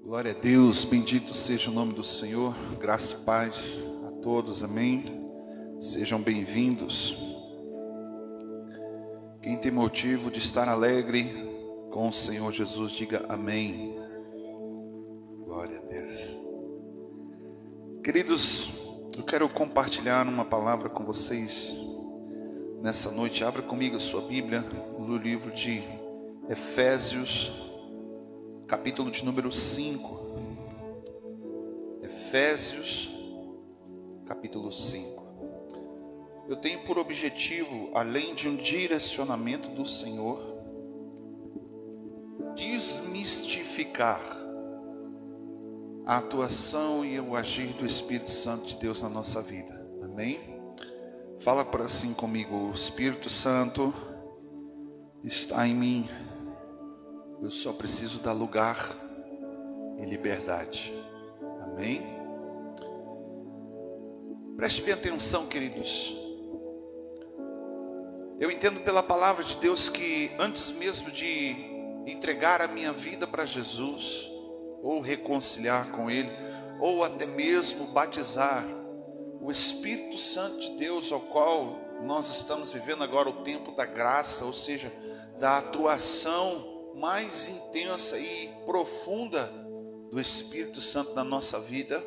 Glória a Deus, bendito seja o nome do Senhor, graça e paz a todos, amém? Sejam bem-vindos. Quem tem motivo de estar alegre com o Senhor Jesus, diga amém. Glória a Deus. Queridos, eu quero compartilhar uma palavra com vocês nessa noite. Abra comigo a sua Bíblia no livro de Efésios, capítulo de número 5. Efésios, capítulo 5. Eu tenho por objetivo, além de um direcionamento do Senhor, desmistificar a atuação e o agir do Espírito Santo de Deus na nossa vida. Amém? Fala por assim comigo: o Espírito Santo está em mim. Eu só preciso dar lugar e liberdade. Amém? Preste bem atenção, queridos. Eu entendo pela palavra de Deus que antes mesmo de entregar a minha vida para Jesus, ou reconciliar com Ele, ou até mesmo batizar, o Espírito Santo de Deus, ao qual nós estamos vivendo agora o tempo da graça, ou seja, da atuação mais intensa e profunda do Espírito Santo na nossa vida,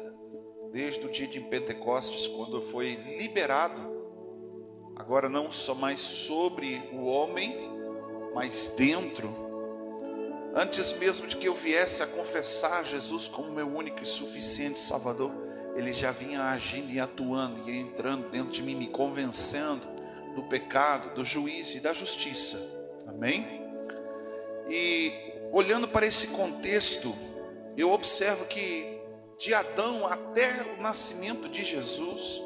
desde o dia de Pentecostes, quando foi liberado, agora não só mais sobre o homem, mas dentro. Antes mesmo de que eu viesse a confessar Jesus como meu único e suficiente Salvador, Ele já vinha agindo e atuando e entrando dentro de mim, me convencendo do pecado, do juízo e da justiça. Amém? E olhando para esse contexto, eu observo que de Adão até o nascimento de Jesus,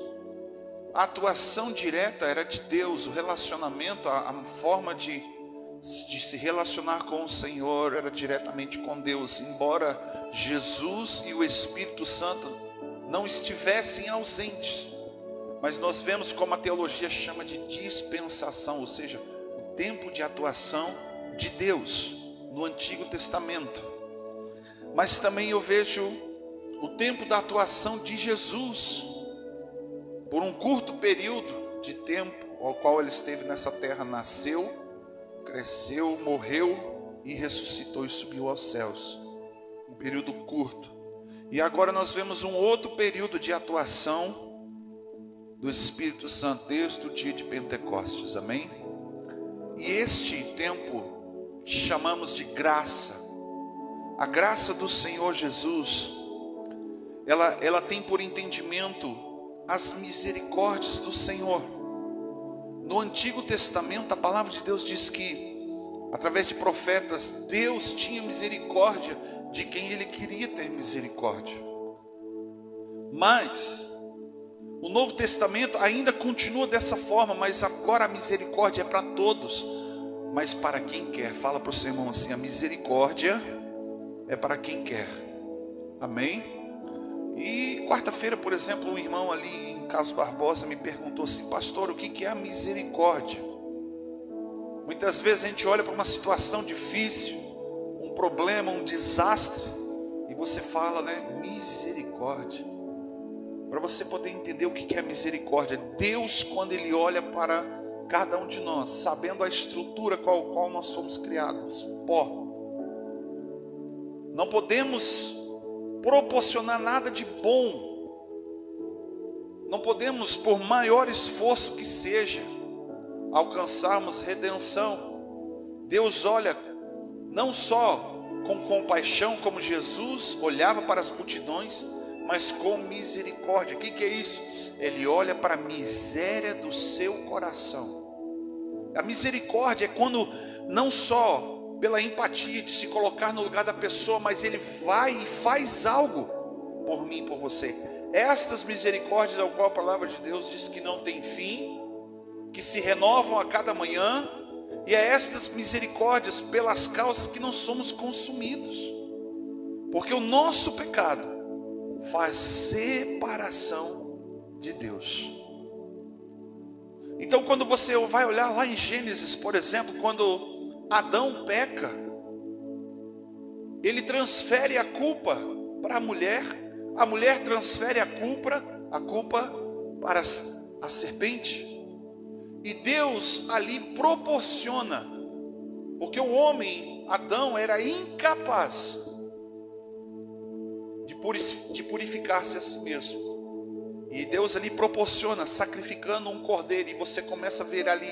a atuação direta era de Deus, o relacionamento, a forma de se relacionar com o Senhor era diretamente com Deus, embora Jesus e o Espírito Santo não estivessem ausentes. Mas nós vemos como a teologia chama de dispensação, ou seja, o tempo de atuação de Deus no Antigo Testamento. Mas também eu vejo o tempo da atuação de Jesus por um curto período de tempo ao qual Ele esteve nessa terra, nasceu, cresceu, morreu e ressuscitou e subiu aos céus. Um período curto. E agora nós vemos um outro período de atuação do Espírito Santo desde o dia de Pentecostes. Amém? E este tempo chamamos de graça. A graça do Senhor Jesus, ela tem por entendimento as misericórdias do Senhor. No Antigo Testamento, a palavra de Deus diz que, através de profetas, Deus tinha misericórdia de quem Ele queria ter misericórdia. Mas o Novo Testamento ainda continua dessa forma, mas agora a misericórdia é para todos, mas para quem quer. Fala para o seu irmão assim: a misericórdia é para quem quer. Amém? E quarta-feira, por exemplo, um irmão ali em Carlos Barbosa me perguntou assim: pastor, o que é a misericórdia? Muitas vezes a gente olha para uma situação difícil, um problema, um desastre, e você fala, né, misericórdia. Para você poder entender o que é a misericórdia, Deus, quando Ele olha para cada um de nós, sabendo a estrutura qual nós somos criados, pó, não podemos proporcionar nada de bom, não podemos, por maior esforço que seja, alcançarmos redenção. Deus olha não só com compaixão, como Jesus olhava para as multidões, mas com misericórdia. O que é isso? Ele olha para a miséria do seu coração. A misericórdia é quando não só pela empatia de se colocar no lugar da pessoa, mas Ele vai e faz algo por mim e por você. Estas misericórdias, ao qual a palavra de Deus diz que não tem fim, que se renovam a cada manhã, e é estas misericórdias pelas causas que não somos consumidos, porque o nosso pecado faz separação de Deus. Então, quando você vai olhar lá em Gênesis, por exemplo, quando Adão peca, ele transfere a culpa para a mulher transfere a culpa para a serpente. E Deus ali proporciona, porque o homem, Adão, era incapaz de purificar-se a si mesmo. E Deus ali proporciona, sacrificando um cordeiro. E você começa a ver ali,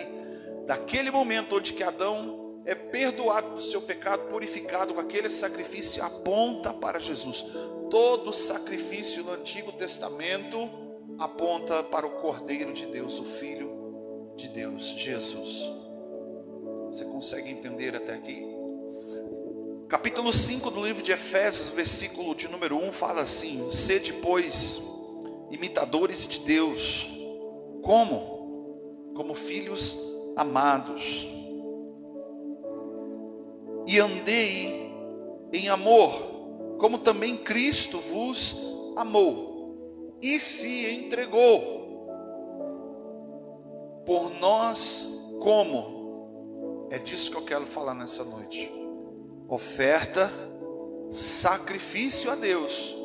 daquele momento onde que Adão é perdoado do seu pecado, purificado com aquele sacrifício, aponta para Jesus. Todo sacrifício no Antigo Testamento aponta para o Cordeiro de Deus, o Filho de Deus, Jesus. Você consegue entender até aqui? Capítulo 5 do livro de Efésios, versículo de número 1, fala assim: sede, pois, imitadores de Deus. Como filhos amados. E andei em amor, como também Cristo vos amou e se entregou por nós, como? É disso que eu quero falar nessa noite. Oferta, sacrifício a Deus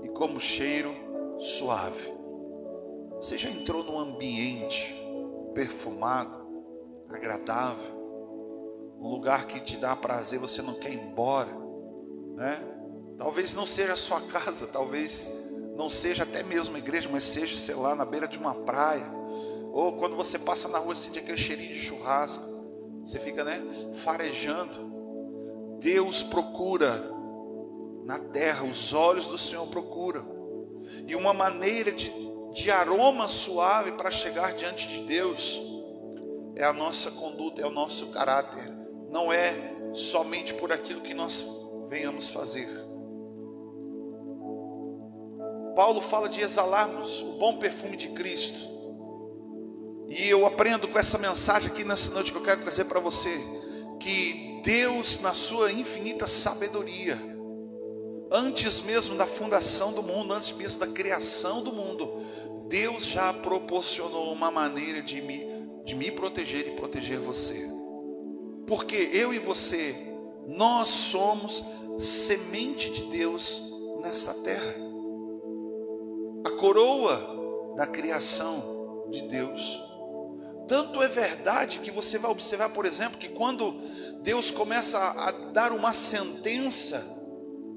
e como cheiro suave. Você já entrou num ambiente perfumado, agradável, um lugar que te dá prazer, você não quer ir embora, né? Talvez não seja a sua casa, talvez não seja até mesmo a igreja, mas seja, sei lá, na beira de uma praia, ou quando você passa na rua, sente aquele cheirinho de churrasco, você fica, né, farejando. Deus procura na terra, os olhos do Senhor procuram, e uma maneira de aroma suave para chegar diante de Deus é a nossa conduta, é o nosso caráter. Não é somente por aquilo que nós venhamos fazer. Paulo fala de exalarmos o bom perfume de Cristo. E eu aprendo com essa mensagem aqui nessa noite que eu quero trazer para você, que Deus, na sua infinita sabedoria, antes mesmo da fundação do mundo, antes mesmo da criação do mundo, Deus já proporcionou uma maneira de me proteger e proteger você. Porque eu e você, nós somos semente de Deus nesta terra. A coroa da criação de Deus. Tanto é verdade que você vai observar, por exemplo, que quando Deus começa a dar uma sentença,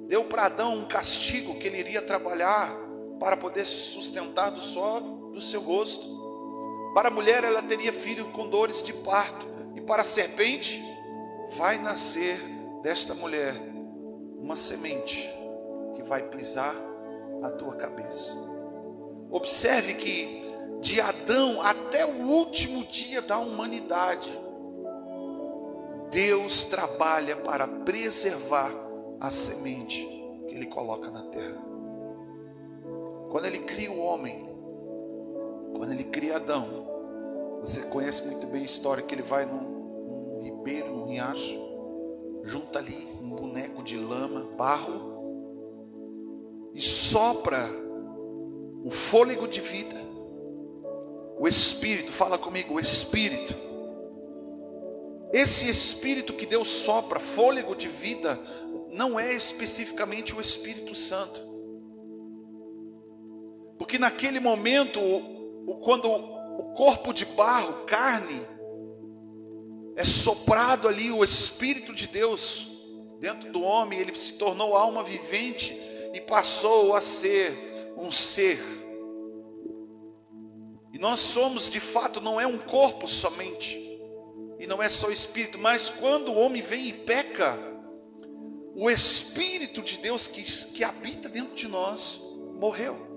deu para Adão um castigo que ele iria trabalhar para poder sustentar do suor do seu rosto. Para a mulher, ela teria filho com dores de parto. E para a serpente, vai nascer desta mulher uma semente que vai pisar a tua cabeça. Observe que de Adão até o último dia da humanidade, Deus trabalha para preservar a semente que Ele coloca na terra. Quando Ele cria o homem, quando Ele cria Adão, você conhece muito bem a história que ele vai num ribeiro, num riacho, junta ali um boneco de lama, barro, e sopra o fôlego de vida, o Espírito. Fala comigo, o Espírito. Esse Espírito que Deus sopra, fôlego de vida, não é especificamente o Espírito Santo, porque naquele momento, quando o corpo de barro, carne, é soprado ali o Espírito de Deus dentro do homem, ele se tornou alma vivente e passou a ser um ser. E nós somos, de fato, não é um corpo somente, e não é só espírito, mas quando o homem vem e peca, o Espírito de Deus que habita dentro de nós morreu.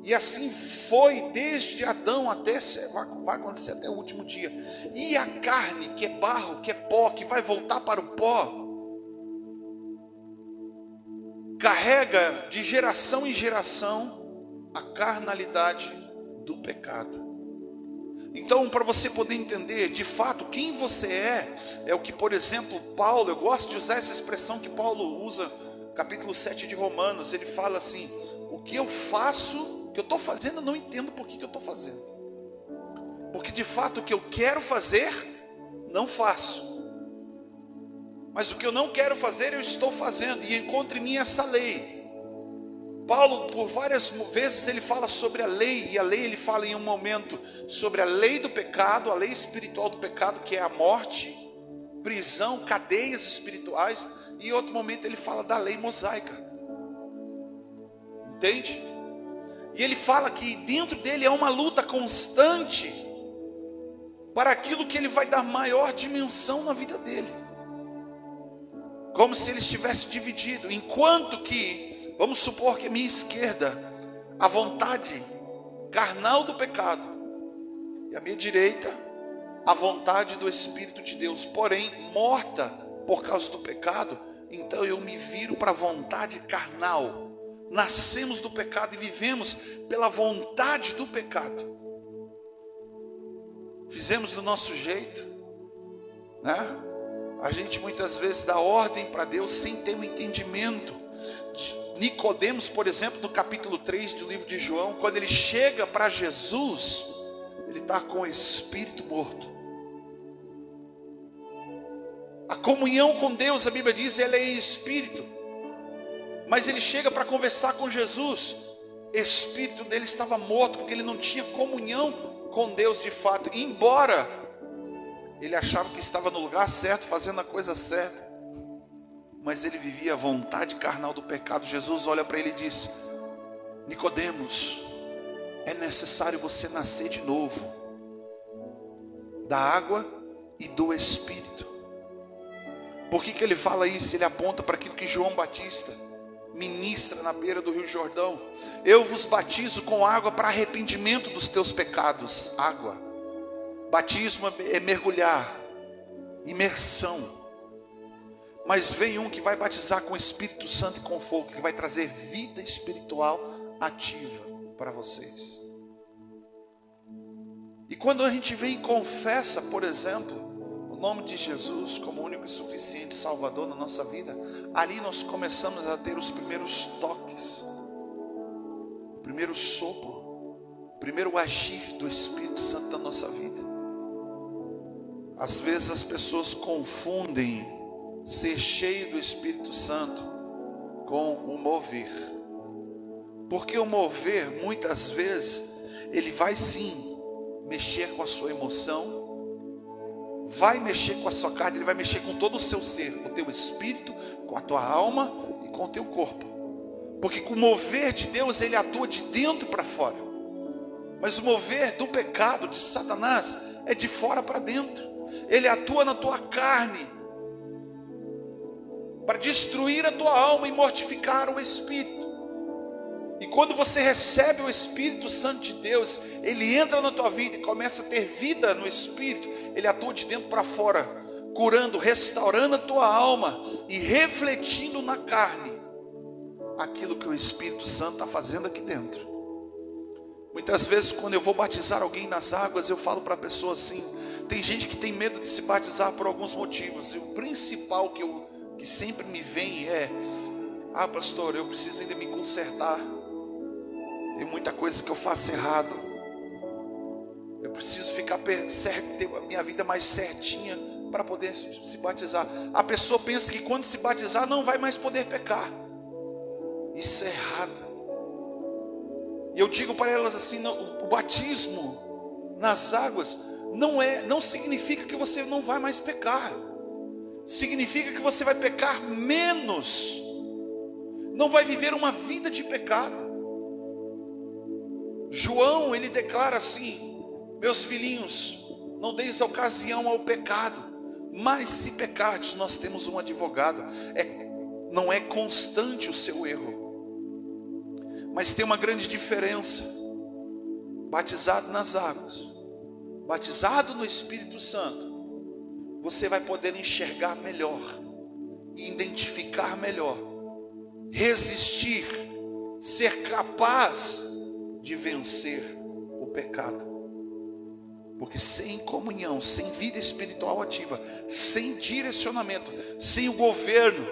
E assim foi desde Adão até, vai acontecer até o último dia. E a carne, que é barro, que é pó, que vai voltar para o pó, carrega de geração em geração a carnalidade do pecado. Então, para você poder entender de fato quem você é o que, por exemplo, Paulo, eu gosto de usar essa expressão que Paulo usa, capítulo 7 de Romanos, ele fala assim: o que eu faço, o que eu estou fazendo, eu não entendo por que eu estou fazendo, porque de fato o que eu quero fazer, não faço. mas o que eu não quero fazer, eu estou fazendo, e encontro em mim essa lei. Paulo, por várias vezes, ele fala sobre a lei, e a lei ele fala em um momento sobre a lei do pecado, a lei espiritual do pecado, que é a morte, prisão, cadeias espirituais, e em outro momento ele fala da lei mosaica. Entende? E ele fala que dentro dele é uma luta constante para aquilo que ele vai dar maior dimensão na vida dele. Como se ele estivesse dividido, enquanto que, vamos supor que à minha esquerda, a vontade carnal do pecado, e à minha direita, a vontade do Espírito de Deus, porém morta por causa do pecado, então eu me viro para a vontade carnal. Nascemos do pecado e vivemos pela vontade do pecado. Fizemos do nosso jeito, né? A gente muitas vezes dá ordem para Deus sem ter um entendimento. Nicodemos, por exemplo, no capítulo 3 do livro de João, quando ele chega para Jesus, ele está com o espírito morto. A comunhão com Deus, a Bíblia diz, ela é em espírito. Mas ele chega para conversar com Jesus, o espírito dele estava morto, porque ele não tinha comunhão com Deus de fato, embora ele achava que estava no lugar certo, fazendo a coisa certa, mas ele vivia a vontade carnal do pecado. Jesus olha para ele e diz: Nicodemos, é necessário você nascer de novo, da água e do Espírito. Por que ele fala isso? Ele aponta para aquilo que João Batista ministra na beira do Rio Jordão: eu vos batizo com água para arrependimento dos teus pecados. Água, batismo é mergulhar, imersão. Mas vem um que vai batizar com o Espírito Santo e com fogo, que vai trazer vida espiritual ativa para vocês. E quando a gente vem e confessa, por exemplo, o nome de Jesus como único e suficiente Salvador na nossa vida, ali nós começamos a ter os primeiros toques, o primeiro sopro, o primeiro agir do Espírito Santo na nossa vida. Às vezes as pessoas confundem ser cheio do Espírito Santo com o mover, porque o mover muitas vezes ele vai sim mexer com a sua emoção, vai mexer com a sua carne, ele vai mexer com todo o seu ser, com o teu espírito, com a tua alma e com o teu corpo, porque com o mover de Deus ele atua de dentro para fora, mas o mover do pecado de Satanás é de fora para dentro. Ele atua na tua carne para destruir a tua alma e mortificar o espírito. E quando você recebe o Espírito Santo de Deus, ele entra na tua vida e começa a ter vida no espírito. Ele atua de dentro para fora, curando, restaurando a tua alma e refletindo na carne aquilo que o Espírito Santo está fazendo aqui dentro. Muitas vezes quando eu vou batizar alguém nas águas, eu falo para a pessoa assim, tem gente que tem medo de se batizar por alguns motivos, e o principal que sempre me vem é: ah, pastor, eu preciso ainda me consertar, tem muita coisa que eu faço errado, eu preciso ficar certo, ter a minha vida mais certinha para poder se batizar. A pessoa pensa que quando se batizar não vai mais poder pecar. Isso é errado. E eu digo para elas assim: não, o batismo nas águas não significa que você não vai mais pecar. Significa que você vai pecar menos, não vai viver uma vida de pecado. João, ele declara assim: meus filhinhos, não deis ocasião ao pecado, mas se pecardes, nós temos um advogado. Não é constante o seu erro, mas tem uma grande diferença. Batizado nas águas, batizado no Espírito Santo, você vai poder enxergar melhor, identificar melhor, resistir, ser capaz de vencer o pecado. Porque sem comunhão, sem vida espiritual ativa, sem direcionamento, sem o governo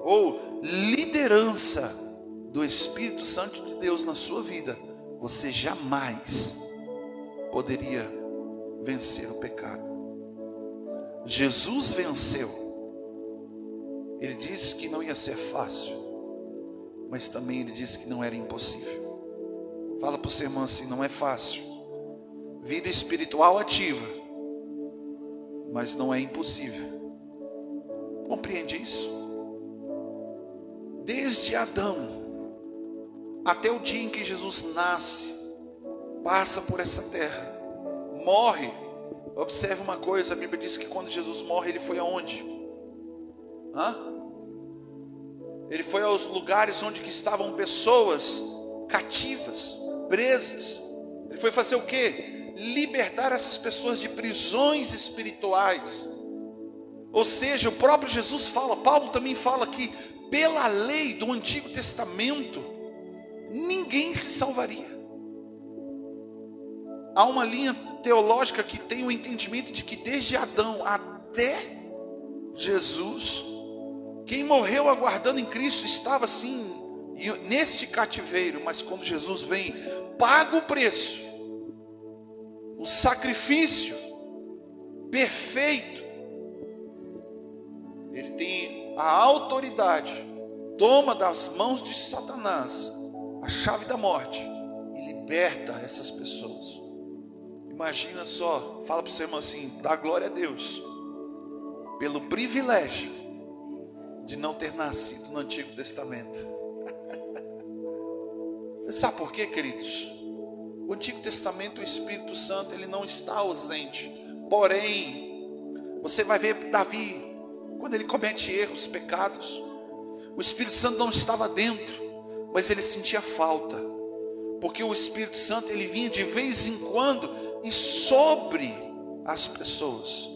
ou liderança do Espírito Santo de Deus na sua vida, você jamais poderia vencer o pecado. Jesus venceu Ele disse que não ia ser fácil, mas também ele disse que não era impossível. Fala para o seu irmão assim: não é fácil. Vida espiritual ativa, mas não é impossível. Compreende isso? Desde Adão até o dia em que Jesus nasce, passa por essa terra, morre. Observe uma coisa, a Bíblia diz que quando Jesus morre, ele foi aonde? Ele foi aos lugares onde que estavam pessoas cativas, presas. Ele foi fazer o quê? Libertar essas pessoas de prisões espirituais. Ou seja, o próprio Jesus fala, Paulo também fala que pela lei do Antigo Testamento, ninguém se salvaria. Há uma linha teológica que tem o entendimento de que desde Adão até Jesus, quem morreu aguardando em Cristo estava assim, neste cativeiro. Mas quando Jesus vem, paga o preço, o sacrifício perfeito, ele tem a autoridade, toma das mãos de Satanás a chave da morte e liberta essas pessoas. Imagina só, fala para o seu irmão assim: dá glória a Deus pelo privilégio de não ter nascido no Antigo Testamento. Você sabe por quê, queridos? O Antigo Testamento, o Espírito Santo, ele não está ausente. Porém, você vai ver Davi, quando ele comete erros, pecados, o Espírito Santo não estava dentro, mas ele sentia falta, porque o Espírito Santo, ele vinha de vez em quando e sobre as pessoas,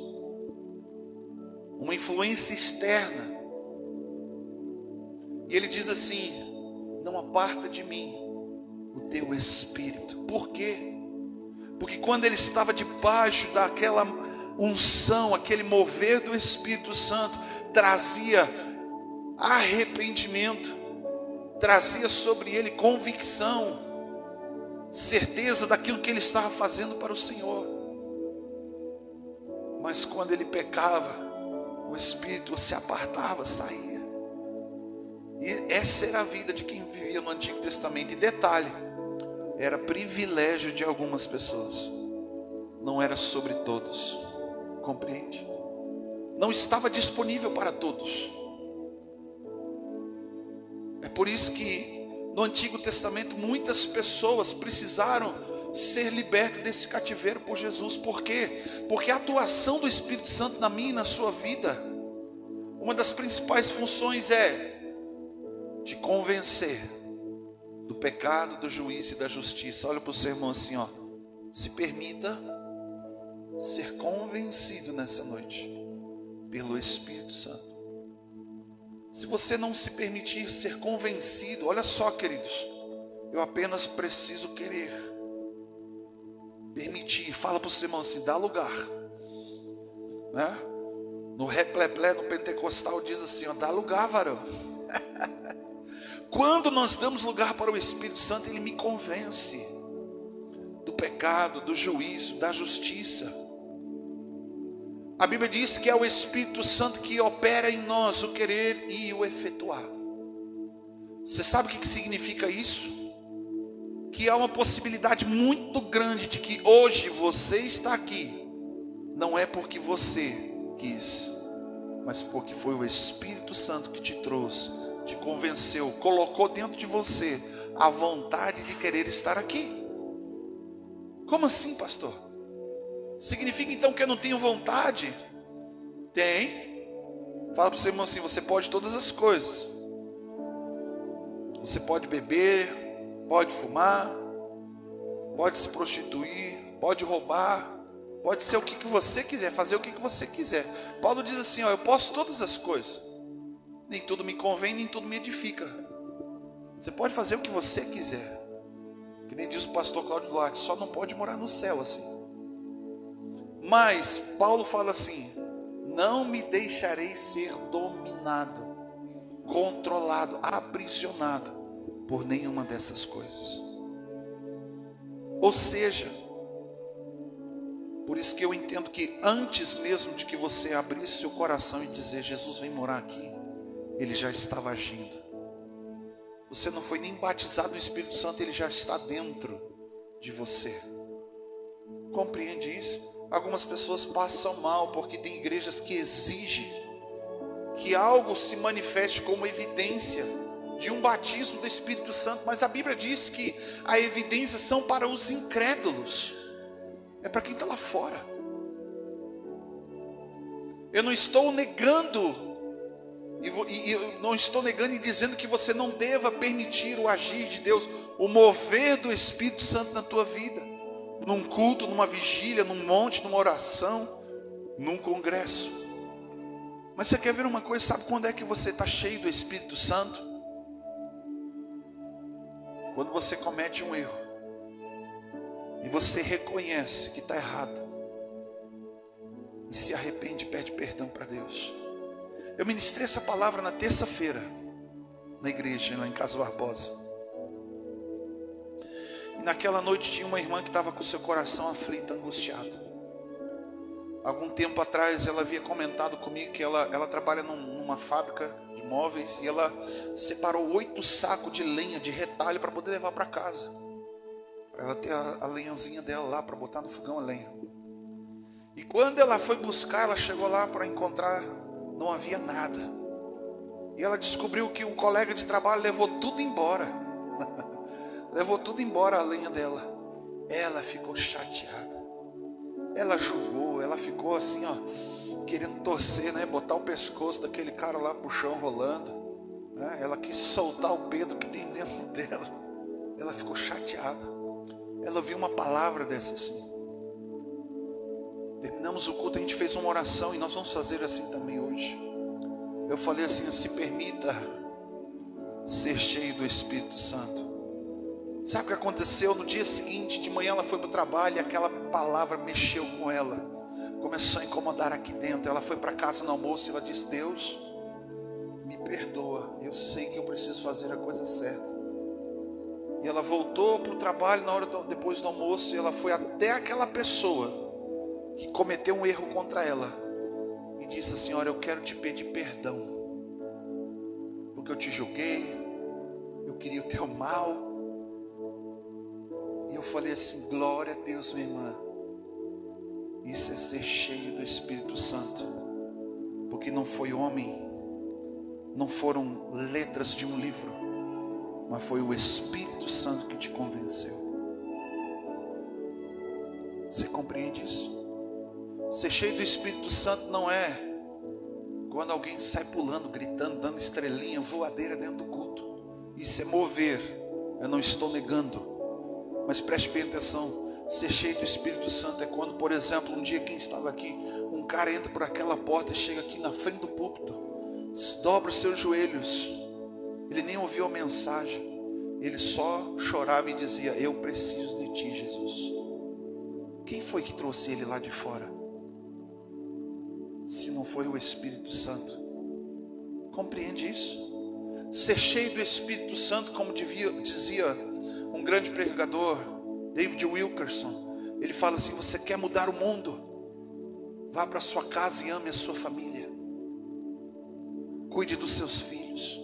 uma influência externa. E ele diz assim: não aparta de mim o teu Espírito. Por quê? Porque quando ele estava debaixo daquela unção, aquele mover do Espírito Santo, trazia arrependimento, trazia sobre ele convicção, certeza daquilo que ele estava fazendo para o Senhor. Mas quando ele pecava, o Espírito se apartava, saía. E essa era a vida de quem vivia no Antigo Testamento. E detalhe, era privilégio de algumas pessoas, não era sobre todos. Compreende? Não estava disponível para todos. É por isso que no Antigo Testamento muitas pessoas precisaram ser libertas desse cativeiro por Jesus. Por quê? Porque a atuação do Espírito Santo na minha e na sua vida, uma das principais funções é te convencer do pecado, do juízo e da justiça. Olha para o seu irmão assim, ó: se permita ser convencido nessa noite pelo Espírito Santo. Se você não se permitir ser convencido, olha só, queridos, eu apenas preciso querer, permitir. Fala para o seu irmão assim: dá lugar, né? No repleplé, no pentecostal diz assim, ó: dá lugar, varão. Quando nós damos lugar para o Espírito Santo, ele me convence do pecado, do juízo, da justiça. A Bíblia diz que é o Espírito Santo que opera em nós o querer e o efetuar. Você sabe o que significa isso? Que há uma possibilidade muito grande de que hoje você está aqui, não é porque você quis, mas porque foi o Espírito Santo que te trouxe, te convenceu, colocou dentro de você a vontade de querer estar aqui. Como assim, pastor? Significa então que eu não tenho vontade? Tem. Fala para o seu irmão assim: você pode todas as coisas. Você pode beber, pode fumar, pode se prostituir, pode roubar, pode ser o que você quiser, fazer o que você quiser. Paulo diz assim, ó: eu posso todas as coisas. Nem tudo me convém, nem tudo me edifica. Você pode fazer o que você quiser. Que nem diz o pastor Cláudio Duarte, só não pode morar no céu assim. Mas Paulo fala assim: não me deixarei ser dominado, controlado, aprisionado por nenhuma dessas coisas. Ou seja, por isso que eu entendo que antes mesmo de que você abrisse seu coração e dizer: Jesus, vem morar aqui, Ele já estava agindo. Você não foi nem batizado no Espírito Santo, Ele já está dentro de você. Compreende isso? Algumas pessoas passam mal porque tem igrejas que exigem que algo se manifeste como evidência de um batismo do Espírito Santo, mas a Bíblia diz que a evidência são para os incrédulos, é para quem está lá fora. Eu não estou negando, e eu não estou negando e dizendo que você não deva permitir o agir de Deus, o mover do Espírito Santo na tua vida, num culto, numa vigília, num monte, numa oração, num congresso. Mas você quer ver uma coisa? Sabe quando é que você está cheio do Espírito Santo? Quando você comete um erro e você reconhece que está errado e se arrepende e pede perdão para Deus. Eu ministrei essa palavra na terça-feira na igreja, lá em Casa Barbosa. E naquela noite tinha uma irmã que estava com seu coração aflito, angustiado. Algum tempo atrás ela havia comentado comigo que ela trabalha numa fábrica de móveis, e ela separou 8 sacos de lenha, de retalho, para poder levar para casa, para ela ter a lenhazinha dela lá, para botar no fogão a lenha. E quando ela foi buscar, ela chegou lá para encontrar, não havia nada. E ela descobriu que o colega de trabalho levou tudo embora. Levou tudo embora, a lenha dela. Ela ficou chateada. Ela julgou, ela ficou assim, ó, querendo torcer, né? Botar o pescoço daquele cara lá pro chão rolando, né? Ela quis soltar o Pedro que tem dentro dela. Ela ficou chateada. Ela ouviu uma palavra dessa assim. Terminamos o culto, a gente fez uma oração, e nós vamos fazer assim também hoje. Eu falei assim: se permita ser cheio do Espírito Santo. Sabe o que aconteceu? No dia seguinte, de manhã, ela foi para o trabalho, e aquela palavra mexeu com ela, começou a incomodar aqui dentro. Ela foi para casa no almoço e ela disse: Deus, me perdoa, eu sei que eu preciso fazer a coisa certa. E ela voltou para o trabalho depois do almoço, e ela foi até aquela pessoa que cometeu um erro contra ela e disse assim: olha, eu quero te pedir perdão, porque eu te julguei, eu queria o teu mal. E eu falei assim: glória a Deus, minha irmã. Isso é ser cheio do Espírito Santo. Porque não foi homem, não foram letras de um livro, mas foi o Espírito Santo que te convenceu. Você compreende isso? Ser cheio do Espírito Santo não é quando alguém sai pulando, gritando, dando estrelinha, voadeira dentro do culto. Isso é mover. Eu não estou negando, mas preste bem atenção. Ser cheio do Espírito Santo é quando, por exemplo, um dia, quem estava aqui, um cara entra por aquela porta e chega aqui na frente do púlpito, dobra os seus joelhos, ele nem ouviu a mensagem, ele só chorava e dizia: eu preciso de ti, Jesus. Quem foi que trouxe ele lá de fora, se não foi o Espírito Santo? Compreende isso? Ser cheio do Espírito Santo, como dizia um grande pregador, David Wilkerson, ele fala assim: você quer mudar o mundo? Vá para sua casa e ame a sua família. Cuide dos seus filhos,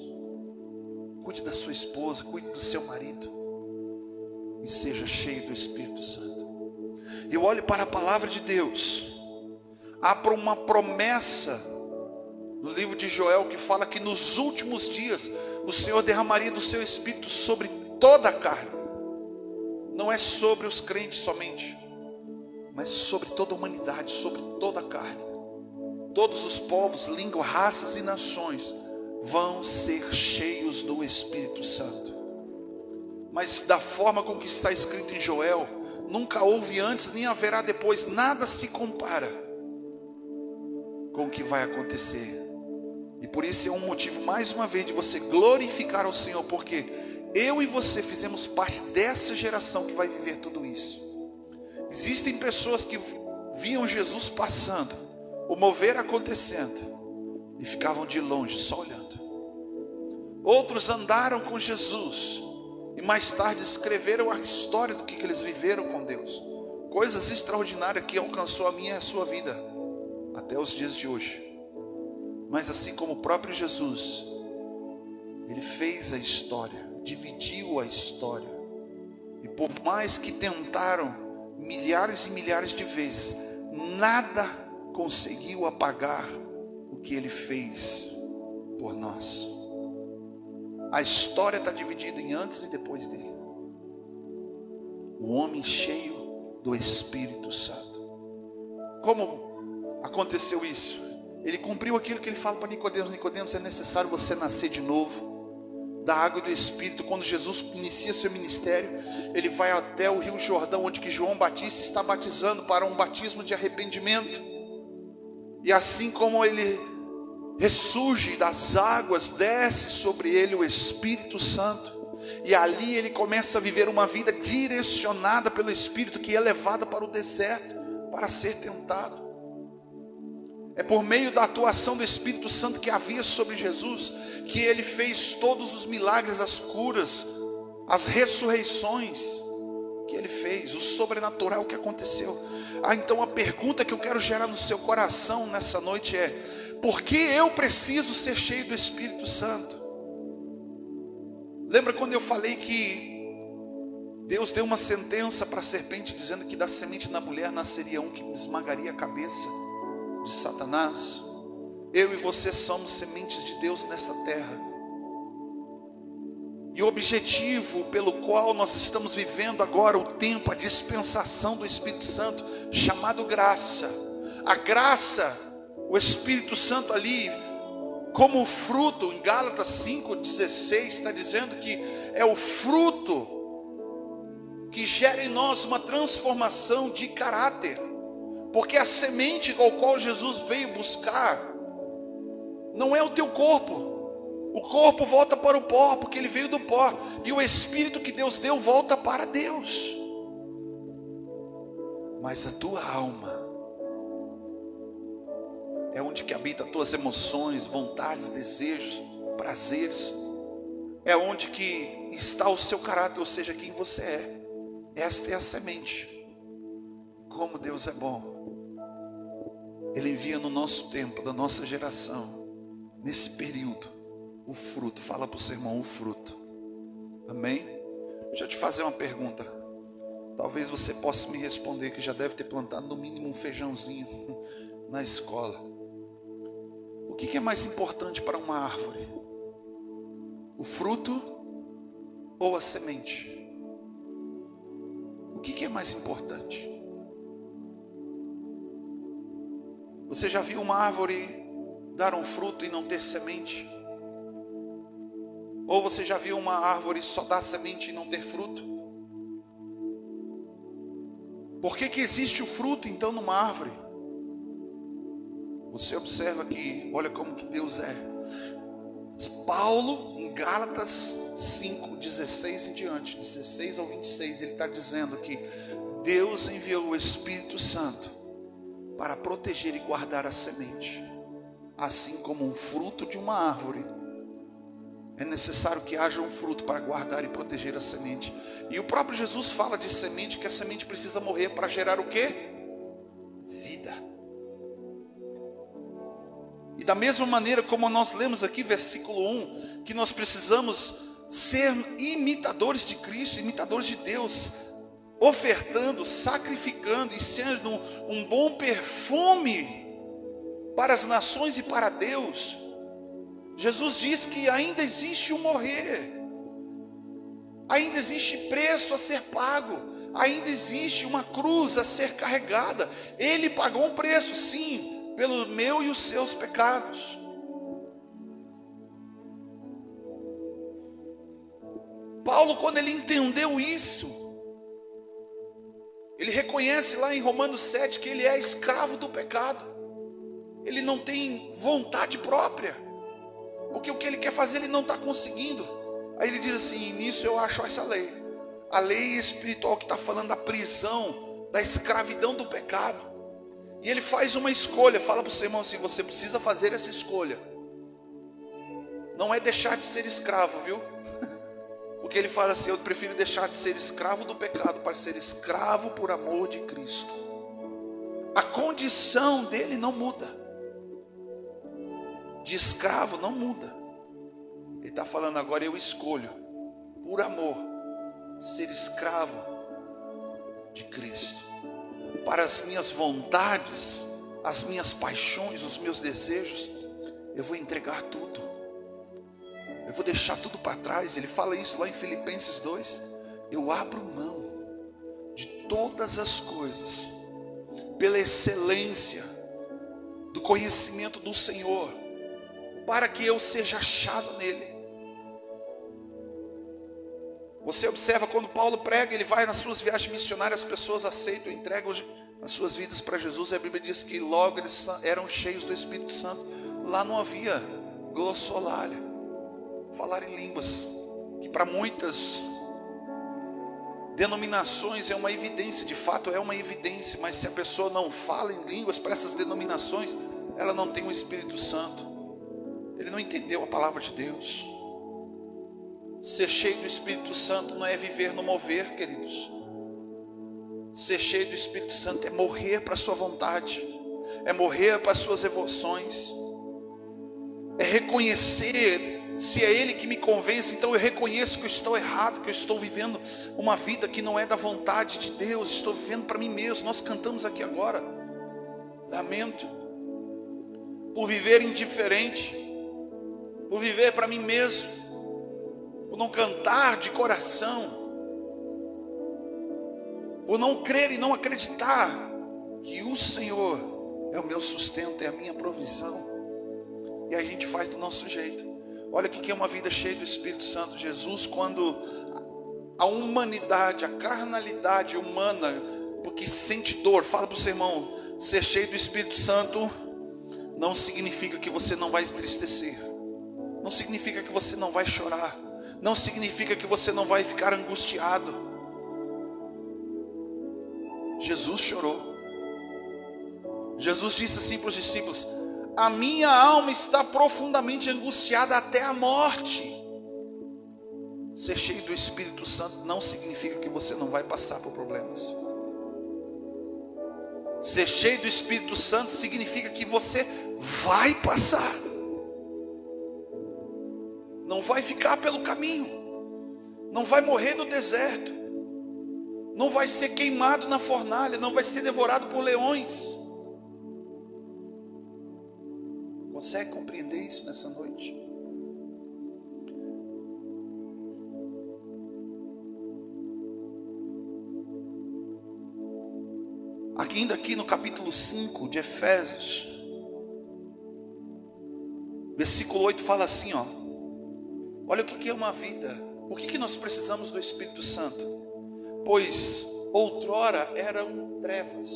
cuide da sua esposa, cuide do seu marido, e seja cheio do Espírito Santo. Eu olho para a palavra de Deus. Há uma promessa no livro de Joel que fala que nos últimos dias o Senhor derramaria do seu Espírito sobre toda a carne. Não é sobre os crentes somente, mas sobre toda a humanidade, sobre toda a carne. Todos os povos, línguas, raças e nações vão ser cheios do Espírito Santo. Mas da forma com que está escrito em Joel, nunca houve antes, nem haverá depois. Nada se compara com o que vai acontecer. E por isso é um motivo, mais uma vez, de você glorificar ao Senhor, porque eu e você fizemos parte dessa geração que vai viver tudo isso. Existem pessoas que viam Jesus passando, o mover acontecendo, e ficavam de longe, só olhando. Outros andaram com Jesus e mais tarde escreveram a história do que eles viveram com Deus. Coisas extraordinárias que alcançou a minha e a sua vida até os dias de hoje. Mas assim como o próprio Jesus, Ele fez a história, dividiu a história. E por mais que tentaram milhares e milhares de vezes, nada conseguiu apagar o que Ele fez por nós. A história está dividida em antes e depois dele. O homem cheio do Espírito Santo. Como aconteceu isso? Ele cumpriu aquilo que ele fala para Nicodemos. Nicodemos, é necessário você nascer de novo da água e do Espírito. Quando Jesus inicia seu ministério, ele vai até o Rio Jordão, onde que João Batista está batizando para um batismo de arrependimento. E assim como ele ressurge das águas, desce sobre ele o Espírito Santo. E ali ele começa a viver uma vida direcionada pelo Espírito, que é levada para o deserto para ser tentado. É por meio da atuação do Espírito Santo que havia sobre Jesus que ele fez todos os milagres, as curas, as ressurreições que ele fez, o sobrenatural que aconteceu. Então a pergunta que eu quero gerar no seu coração nessa noite é: por que eu preciso ser cheio do Espírito Santo? Lembra quando eu falei que Deus deu uma sentença para a serpente, dizendo que da semente da mulher nasceria um que esmagaria a cabeça de Satanás? Eu e você somos sementes de Deus nessa terra. E o objetivo pelo qual nós estamos vivendo agora o tempo, a dispensação do Espírito Santo, chamado graça. A graça, o Espírito Santo ali, como fruto, em Gálatas 5,16 está dizendo que é o fruto que gera em nós uma transformação de caráter. Porque a semente ao qual Jesus veio buscar não é o teu corpo. O corpo volta para o pó, porque ele veio do pó. E o Espírito que Deus deu volta para Deus. Mas a tua alma é onde que habita as tuas emoções, vontades, desejos, prazeres. É onde que está o seu caráter, ou seja, quem você é. Esta é a semente. Como Deus é bom. Ele envia no nosso tempo, da nossa geração, nesse período, o fruto. Fala para o seu irmão, o fruto. Amém? Deixa eu te fazer uma pergunta. Talvez você possa me responder, que já deve ter plantado no mínimo um feijãozinho na escola. O que é mais importante para uma árvore? O fruto ou a semente? O que é mais importante? Você já viu uma árvore dar um fruto e não ter semente? Ou você já viu uma árvore só dar semente e não ter fruto? Por que existe o fruto então numa árvore? Você observa que, olha como que Deus é. Paulo, em Gálatas 5, 16 em diante, 16 ao 26, ele está dizendo que Deus enviou o Espírito Santo para proteger e guardar a semente. Assim como um fruto de uma árvore, é necessário que haja um fruto para guardar e proteger a semente. E o próprio Jesus fala de semente, que a semente precisa morrer para gerar o quê? Vida. E da mesma maneira como nós lemos aqui, versículo 1, que nós precisamos ser imitadores de Cristo, imitadores de Deus, ofertando, sacrificando e sendo um bom perfume para as nações e para Deus. Jesus diz que ainda existe um morrer, ainda existe preço a ser pago, ainda existe uma cruz a ser carregada. Ele pagou um preço, sim, pelo meu e os seus pecados. Paulo, quando ele entendeu isso, ele reconhece lá em Romanos 7 que ele é escravo do pecado. Ele não tem vontade própria, porque o que ele quer fazer ele não está conseguindo. Aí ele diz assim: nisso eu acho essa lei, a lei espiritual que está falando da prisão, da escravidão do pecado. E ele faz uma escolha. Fala para o seu irmão assim: você precisa fazer essa escolha. Não é deixar de ser escravo, viu? Porque ele fala assim: eu prefiro deixar de ser escravo do pecado para ser escravo por amor de Cristo. A condição dele não muda, de escravo não muda. Ele está falando agora: eu escolho, por amor, ser escravo de Cristo. Para as minhas vontades, as minhas paixões, os meus desejos, eu vou entregar tudo. Eu vou deixar tudo para trás. Ele fala isso lá em Filipenses 2. Eu abro mão de todas as coisas, pela excelência do conhecimento do Senhor, para que eu seja achado nele. Você observa quando Paulo prega, ele vai nas suas viagens missionárias, as pessoas aceitam, entregam as suas vidas para Jesus. A Bíblia diz que logo eles eram cheios do Espírito Santo. Lá não havia glossolalia, falar em línguas, que para muitas denominações é uma evidência, de fato é uma evidência, mas se a pessoa não fala em línguas para essas denominações, ela não tem o Espírito Santo, ele não entendeu a palavra de Deus. Ser cheio do Espírito Santo não é viver no mover, queridos. Ser cheio do Espírito Santo é morrer para a sua vontade, é morrer para as suas emoções, é reconhecer. Se é Ele que me convence, então eu reconheço que eu estou errado, que eu estou vivendo uma vida que não é da vontade de Deus, estou vivendo para mim mesmo. Nós cantamos aqui agora, lamento por viver indiferente, por viver para mim mesmo, por não cantar de coração, por não crer e não acreditar que o Senhor é o meu sustento, é a minha provisão, e a gente faz do nosso jeito. Olha o que é uma vida cheia do Espírito Santo. Jesus, quando a humanidade, a carnalidade humana, porque sente dor, fala para o seu irmão: ser cheio do Espírito Santo não significa que você não vai entristecer, não significa que você não vai chorar, não significa que você não vai ficar angustiado. Jesus chorou. Jesus disse assim para os discípulos: a minha alma está profundamente angustiada até a morte. Ser cheio do Espírito Santo não significa que você não vai passar por problemas. Ser cheio do Espírito Santo significa que você vai passar, não vai ficar pelo caminho, não vai morrer no deserto, não vai ser queimado na fornalha, não vai ser devorado por leões. Consegue compreender isso nessa noite? Ainda aqui no capítulo 5 de Efésios, versículo 8 fala assim, ó. Olha o que é uma vida. Por que nós precisamos do Espírito Santo? Pois outrora eram trevas.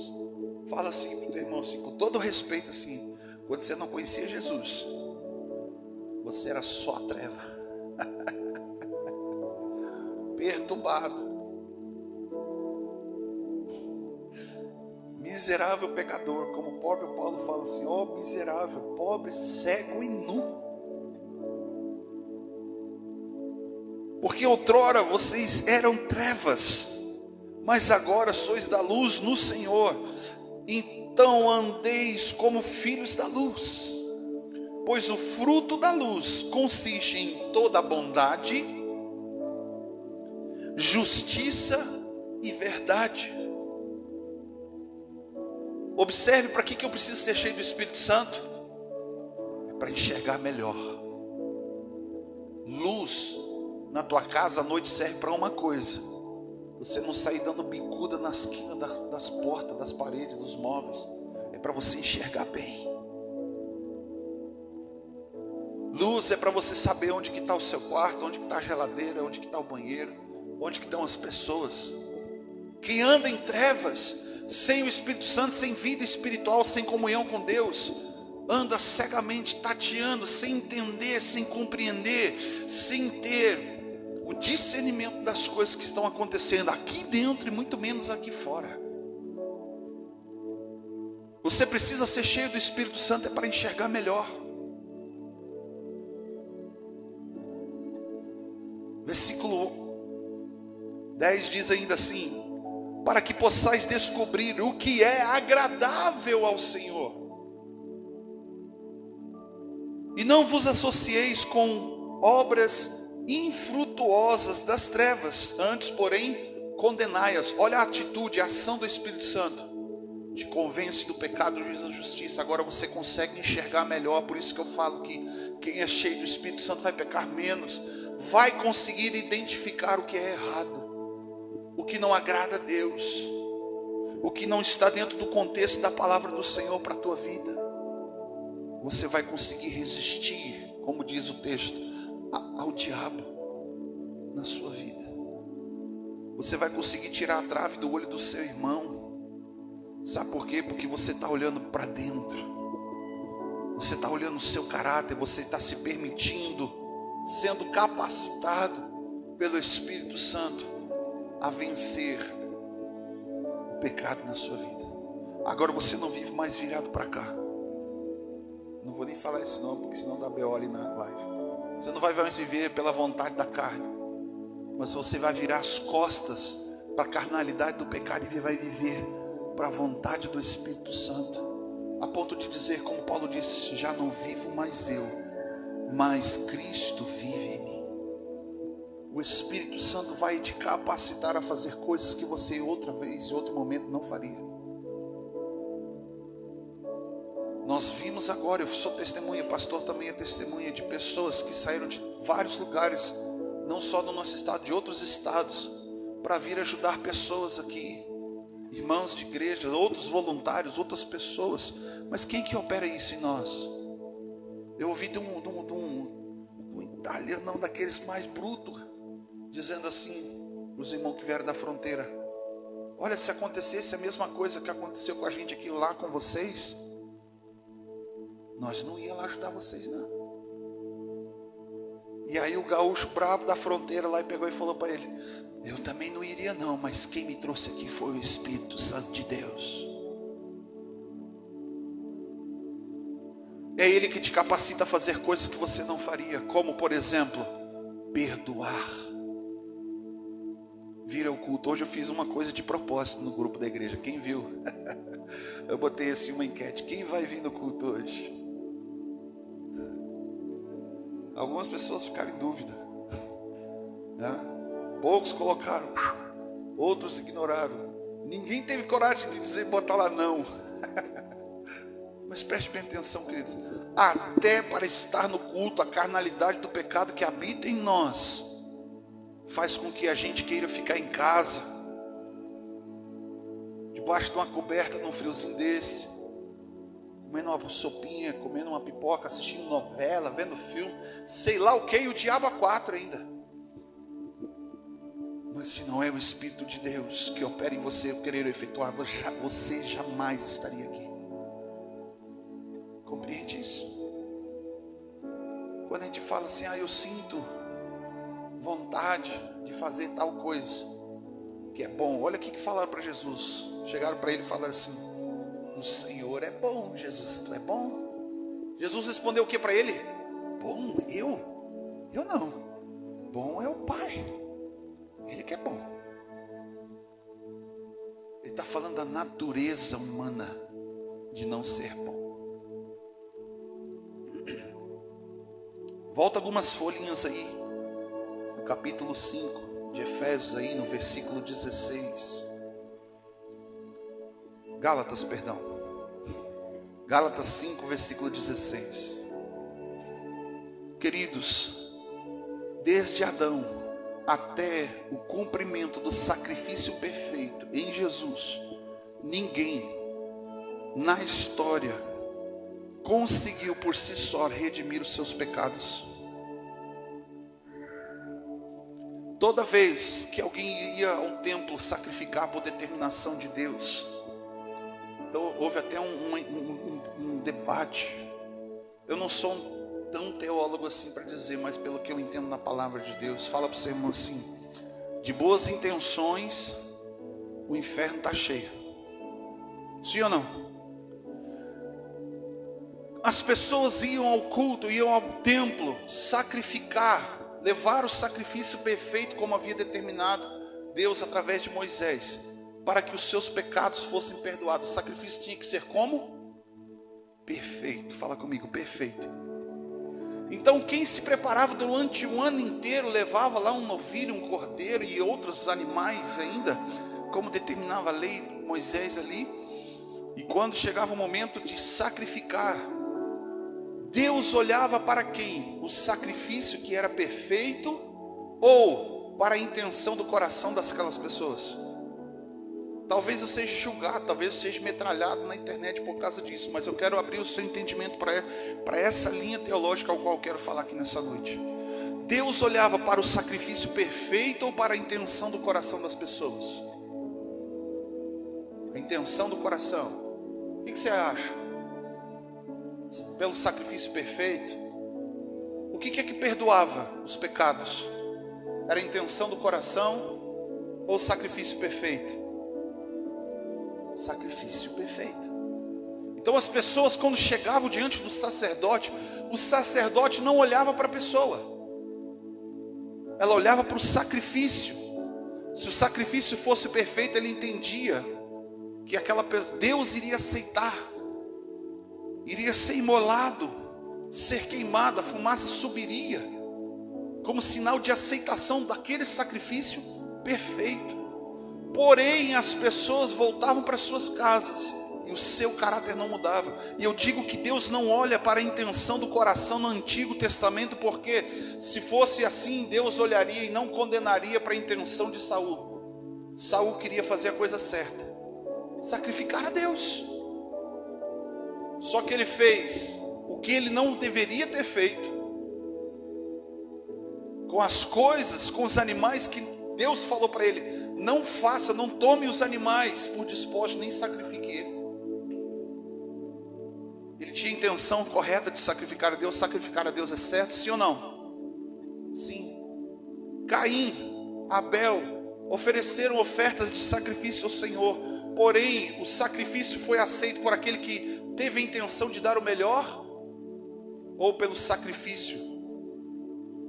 Fala assim para o teu irmão, assim, com todo respeito, assim. Quando você não conhecia Jesus, você era só treva, perturbado, miserável pecador, como o próprio Paulo fala assim: ó miserável, pobre, cego e nu. Porque outrora vocês eram trevas, mas agora sois da luz no Senhor. Então andeis como filhos da luz, pois o fruto da luz consiste em toda bondade, justiça e verdade. Observe para que eu preciso ser cheio do Espírito Santo. É para enxergar melhor. Luz na tua casa à noite serve para uma coisa: você não sair dando bicuda na esquina das portas, das paredes, dos móveis. É para você enxergar bem. Luz é para você saber onde que está o seu quarto, onde que está a geladeira, onde que está o banheiro, onde que estão as pessoas. Quem anda em trevas, sem o Espírito Santo, sem vida espiritual, sem comunhão com Deus, anda cegamente, tateando, sem entender, sem compreender, sem ter o discernimento das coisas que estão acontecendo aqui dentro e muito menos aqui fora. Você precisa ser cheio do Espírito Santo para enxergar melhor. Versículo 10 diz ainda assim: para que possais descobrir o que é agradável ao Senhor, e não vos associeis com obras infrutuosas das trevas, antes, porém, condenai-as. Olha a atitude, a ação do Espírito Santo. Te convence do pecado, do juízo e da justiça. Agora você consegue enxergar melhor. Por isso que eu falo que quem é cheio do Espírito Santo vai pecar menos, vai conseguir identificar o que é errado, o que não agrada a Deus, o que não está dentro do contexto da palavra do Senhor para a tua vida. Você vai conseguir resistir, como diz o texto, ao diabo na sua vida. Você vai conseguir tirar a trave do olho do seu irmão. Sabe por quê? Porque você está olhando para dentro. Você está olhando o seu caráter. Você está se permitindo, sendo capacitado pelo Espírito Santo a vencer o pecado na sua vida. Agora você não vive mais virado para cá. Não vou nem falar isso não, porque senão dá BO ali na live. Você não vai mais viver pela vontade da carne, mas você vai virar as costas para a carnalidade do pecado e vai viver para a vontade do Espírito Santo, a ponto de dizer, como Paulo disse: já não vivo mais eu, mas Cristo vive em mim. O Espírito Santo vai te capacitar a fazer coisas que você outra vez, em outro momento, não faria. Nós vimos agora, eu sou testemunha, o pastor também é testemunha, de pessoas que saíram de vários lugares, não só do nosso estado, de outros estados, para vir ajudar pessoas aqui, irmãos de igreja, outros voluntários, outras pessoas. Mas quem que opera isso em nós? Eu ouvi de um italiano, daqueles mais brutos, dizendo assim, os irmãos que vieram da fronteira: olha, se acontecesse a mesma coisa que aconteceu com a gente aqui lá com vocês, nós não ia lá ajudar vocês não. E aí o gaúcho brabo da fronteira lá pegou e falou para ele: eu também não iria não, mas quem me trouxe aqui foi o Espírito Santo de Deus. É Ele que te capacita a fazer coisas que você não faria, como por exemplo, perdoar. Vira o culto. Hoje eu fiz uma coisa de propósito no grupo da igreja, quem viu? Eu botei assim uma enquete: quem vai vir no culto hoje? Algumas pessoas ficaram em dúvida, né? Poucos colocaram, outros ignoraram. Ninguém teve coragem de dizer, botar lá não. Mas preste bem atenção, queridos. Até para estar no culto, a carnalidade do pecado que habita em nós faz com que a gente queira ficar em casa, debaixo de uma coberta, num friozinho desse, comendo uma sopinha, comendo uma pipoca, assistindo novela, vendo filme, sei lá o que, e o diabo a quatro ainda. Mas se não é o Espírito de Deus que opera em você, querer efetuar, você jamais estaria aqui. Compreende isso? Quando a gente fala assim, eu sinto vontade de fazer tal coisa, que é bom. Olha o que falaram para Jesus. Chegaram para ele e falaram assim: o Senhor é bom, Jesus, tu é bom. Jesus respondeu o que para ele? Bom, eu não. Bom é o Pai, Ele que é bom. Ele está falando da natureza humana de não ser bom. Volta algumas folhinhas aí, no capítulo 5 de Efésios, aí no versículo 16. Gálatas 5, versículo 16. Queridos, desde Adão até o cumprimento do sacrifício perfeito em Jesus, ninguém na história conseguiu por si só redimir os seus pecados. Toda vez que alguém ia ao templo sacrificar por determinação de Deus, então houve até um debate. Eu não sou tão teólogo assim para dizer, mas pelo que eu entendo na palavra de Deus, fala para o seu irmão assim: de boas intenções o inferno está cheio. Sim ou não? As pessoas iam ao culto, iam ao templo sacrificar, levar o sacrifício perfeito como havia determinado Deus através de Moisés, para que os seus pecados fossem perdoados. O sacrifício tinha que ser como? Perfeito. Fala comigo, perfeito. Então quem se preparava durante um ano inteiro levava lá um novilho, um cordeiro e outros animais ainda, como determinava a lei de Moisés ali. E quando chegava o momento de sacrificar, Deus olhava para quem? O sacrifício que era perfeito ou para a intenção do coração daquelas pessoas? Talvez eu seja julgado, talvez eu seja metralhado na internet por causa disso, mas eu quero abrir o seu entendimento para essa linha teológica ao qual eu quero falar aqui nessa noite. Deus olhava para o sacrifício perfeito ou para a intenção do coração das pessoas? A intenção do coração. O que você acha? Pelo sacrifício perfeito? O que é que perdoava os pecados? Era a intenção do coração ou o sacrifício perfeito? Sacrifício perfeito. Então as pessoas, quando chegavam diante do sacerdote, o sacerdote não olhava para a pessoa, ela olhava para o sacrifício. Se o sacrifício fosse perfeito, ele entendia que Deus iria aceitar, iria ser imolado, ser queimado, a fumaça subiria como sinal de aceitação daquele sacrifício perfeito. Porém, as pessoas voltavam para suas casas e o seu caráter não mudava. E eu digo que Deus não olha para a intenção do coração no Antigo Testamento, porque se fosse assim, Deus olharia e não condenaria para a intenção de Saul. Saul queria fazer a coisa certa, sacrificar a Deus. Só que ele fez o que ele não deveria ter feito com as coisas, com os animais que Deus falou para ele: não faça, não tome os animais por despojo, nem sacrifique ele. Ele tinha a intenção correta de sacrificar a Deus. Sacrificar a Deus é certo, sim ou não? Sim. Caim, Abel ofereceram ofertas de sacrifício ao Senhor, porém o sacrifício foi aceito por aquele que teve a intenção de dar o melhor, ou pelo sacrifício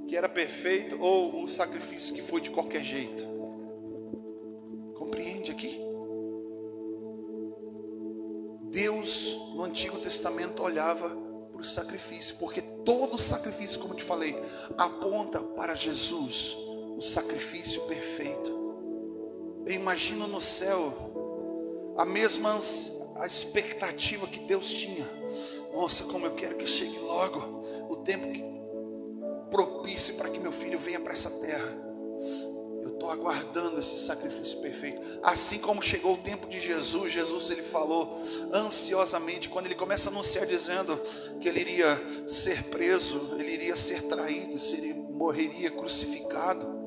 que era perfeito, ou o sacrifício que foi de qualquer jeito? Compreende aqui? Deus no Antigo Testamento olhava para o sacrifício, porque todo sacrifício, como eu te falei, aponta para Jesus, o sacrifício perfeito. Eu imagino no céu a expectativa que Deus tinha. Nossa, como eu quero que chegue logo o tempo propício para que meu filho venha para essa terra. Eu estou aguardando esse sacrifício perfeito. Assim como chegou o tempo de Jesus, ele falou ansiosamente, quando ele começa a anunciar dizendo que ele iria ser preso, ele iria ser traído, morreria crucificado.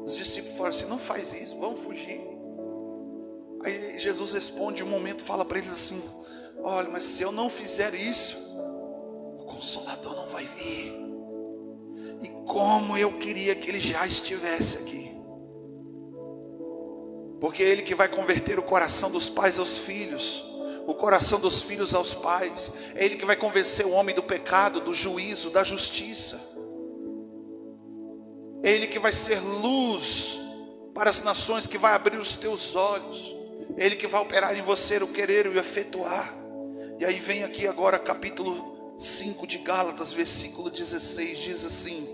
Os discípulos falaram assim: não faz isso, vamos fugir. Aí Jesus responde, um momento fala para eles assim: olha, mas se eu não fizer isso, o Consolador não vai vir. E como eu queria que ele já estivesse aqui, porque é ele que vai converter o coração dos pais aos filhos, o coração dos filhos aos pais. É ele que vai convencer o homem do pecado, do juízo, da justiça. É ele que vai ser luz para as nações, que vai abrir os teus olhos. É ele que vai operar em você o querer e o efetuar. E aí vem aqui agora capítulo 5 de Gálatas, versículo 16, diz assim: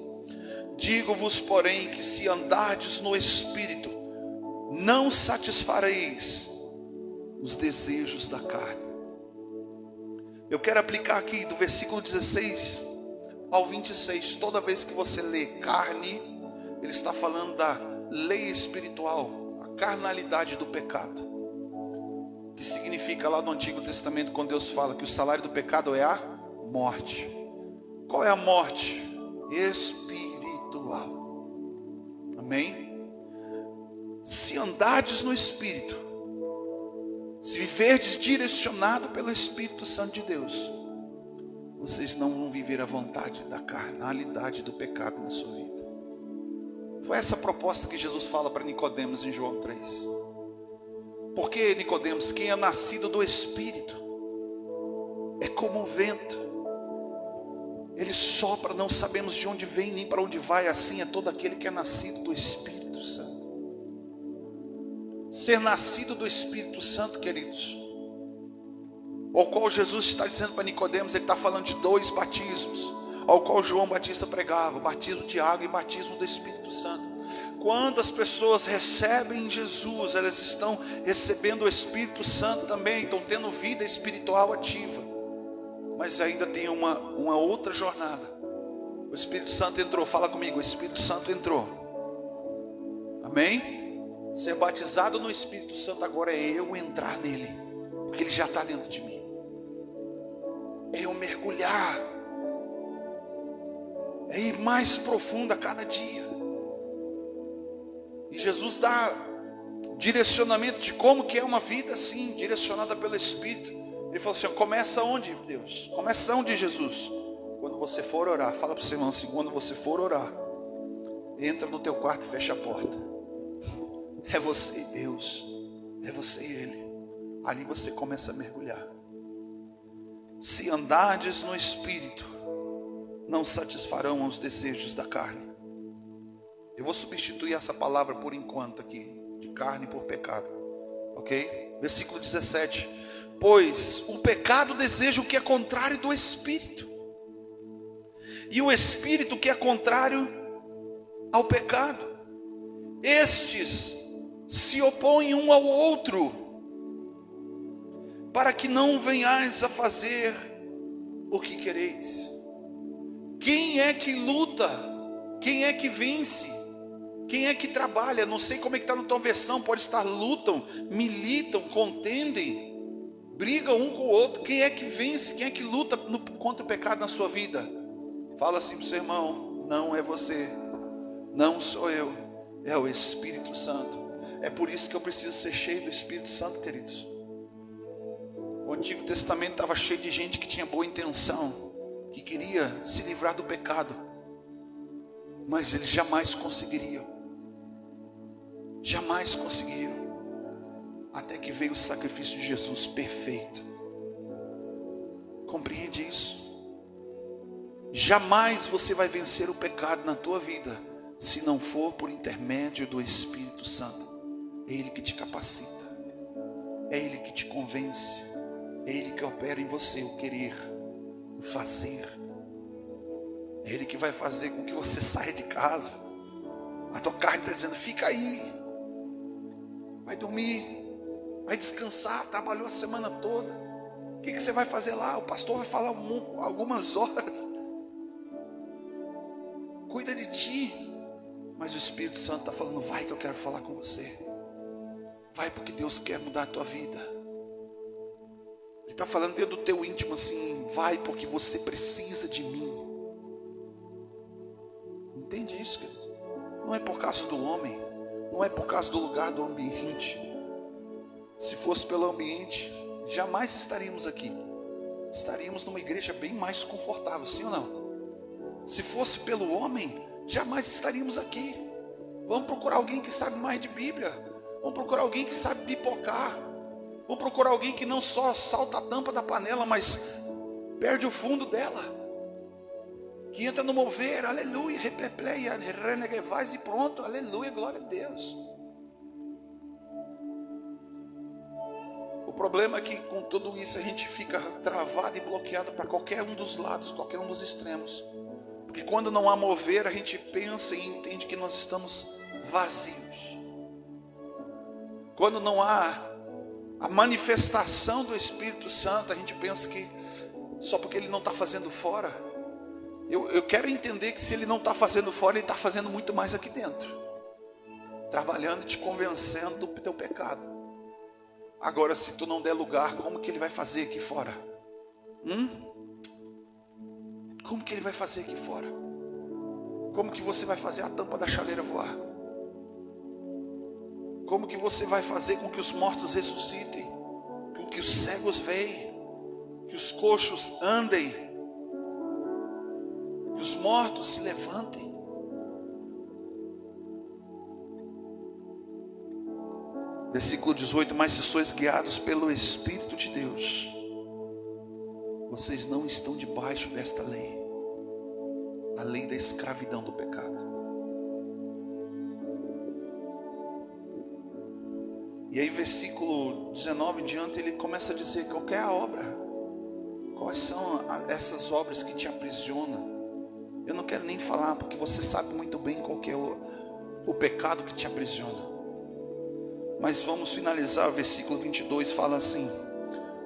digo-vos, porém, que se andardes no Espírito, não satisfareis os desejos da carne. Eu quero aplicar aqui do versículo 16 ao 26. Toda vez que você lê carne, ele está falando da lei espiritual, a carnalidade do pecado, que significa lá no Antigo Testamento, quando Deus fala que o salário do pecado é a morte. Qual é a morte? Espiritual. Amém? Se andardes no Espírito, se viverdes direcionado pelo Espírito Santo de Deus, vocês não vão viver a vontade da carnalidade do pecado na sua vida. Foi essa a proposta que Jesus fala para Nicodemos em João 3. Porque, Nicodemos, quem é nascido do Espírito é como um vento, ele sopra, não sabemos de onde vem nem para onde vai. Assim é todo aquele que é nascido do Espírito Santo. Ser nascido do Espírito Santo, queridos, ao qual Jesus está dizendo para Nicodemos, ele está falando de 2 batismos. ao qual João Batista pregava, batismo de água e batismo do Espírito Santo. Quando as pessoas recebem Jesus, elas estão recebendo o Espírito Santo também, estão tendo vida espiritual ativa. Mas ainda tem uma outra jornada. O Espírito Santo entrou, fala comigo, o Espírito Santo entrou. Amém? Ser batizado no Espírito Santo agora é eu entrar nele, porque ele já está dentro de mim. É eu mergulhar, é ir mais profundo a cada dia. E Jesus dá direcionamento de como que é uma vida assim, direcionada pelo Espírito. Ele falou assim, começa onde, Deus? Começa onde, Jesus? Quando você for orar, fala para o seu irmão assim, quando você for orar, entra no teu quarto e fecha a porta. É você e Deus, é você e Ele. Ali você começa a mergulhar. Se andardes no Espírito, não satisfarão os desejos da carne. Eu vou substituir essa palavra por enquanto aqui, de carne por pecado, ok? Versículo 17, pois o pecado deseja o que é contrário do Espírito, e o Espírito que é contrário ao pecado. Estes se opõem um ao outro, para que não venhais a fazer o que quereis. Quem é que luta? Quem é que vence? Quem é que trabalha? Não sei como é que está na tua versão. Pode estar lutam, militam, contendem, brigam um com o outro. Quem é que vence? Quem é que luta contra o pecado na sua vida? Fala assim para o seu irmão, não é você, não sou eu, é o Espírito Santo. É por isso que eu preciso ser cheio do Espírito Santo, queridos. O Antigo Testamento estava cheio de gente que tinha boa intenção, que queria se livrar do pecado, mas eles jamais conseguiriam. Jamais conseguiram. Até que veio o sacrifício de Jesus perfeito. Compreende isso? Jamais você vai vencer o pecado na tua vida se não for por intermédio do Espírito Santo. É Ele que te capacita, é Ele que te convence, é Ele que opera em você o querer, o fazer. É Ele que vai fazer com que você saia de casa. A tua carne está dizendo, fica aí, vai dormir, vai descansar, trabalhou a semana toda. O que você vai fazer lá? O pastor vai falar algumas horas. Cuida de ti. Mas o Espírito Santo está falando, vai que eu quero falar com você. Vai porque Deus quer mudar a tua vida. Ele está falando dentro do teu íntimo assim, vai porque você precisa de mim. Entende isso, querido? Não é por causa do homem, não é por causa do lugar, do ambiente. Se fosse pelo ambiente, jamais estaríamos aqui. Estaríamos numa igreja bem mais confortável, sim ou não? Se fosse pelo homem, jamais estaríamos aqui. Vamos procurar alguém que sabe mais de Bíblia. Vamos procurar alguém que sabe pipocar. Vamos procurar alguém que não só salta a tampa da panela, mas perde o fundo dela. Que entra no mover, aleluia, repepleia, renegevais e pronto, aleluia, glória a Deus. O problema é que com tudo isso a gente fica travado e bloqueado para qualquer um dos lados, qualquer um dos extremos. Porque quando não há mover, a gente pensa e entende que nós estamos vazios. Quando não há a manifestação do Espírito Santo, a gente pensa que só porque Ele não está fazendo fora. Eu quero entender que se Ele não está fazendo fora, Ele está fazendo muito mais aqui dentro. Trabalhando e te convencendo do teu pecado. Agora, se tu não der lugar, como que Ele vai fazer aqui fora? Como que Ele vai fazer aqui fora? Como que você vai fazer a tampa da chaleira voar? Como que você vai fazer com que os mortos ressuscitem? Com que os cegos vejam? Que os coxos andem? Que os mortos se levantem? Versículo 18, mas se sois guiados pelo Espírito de Deus, vocês não estão debaixo desta lei, a lei da escravidão do pecado. E aí versículo 19 em diante, ele começa a dizer qual é a obra. Quais são essas obras que te aprisionam? Eu não quero nem falar, porque você sabe muito bem qual que é o pecado que te aprisiona. Mas vamos finalizar, o versículo 22 fala assim: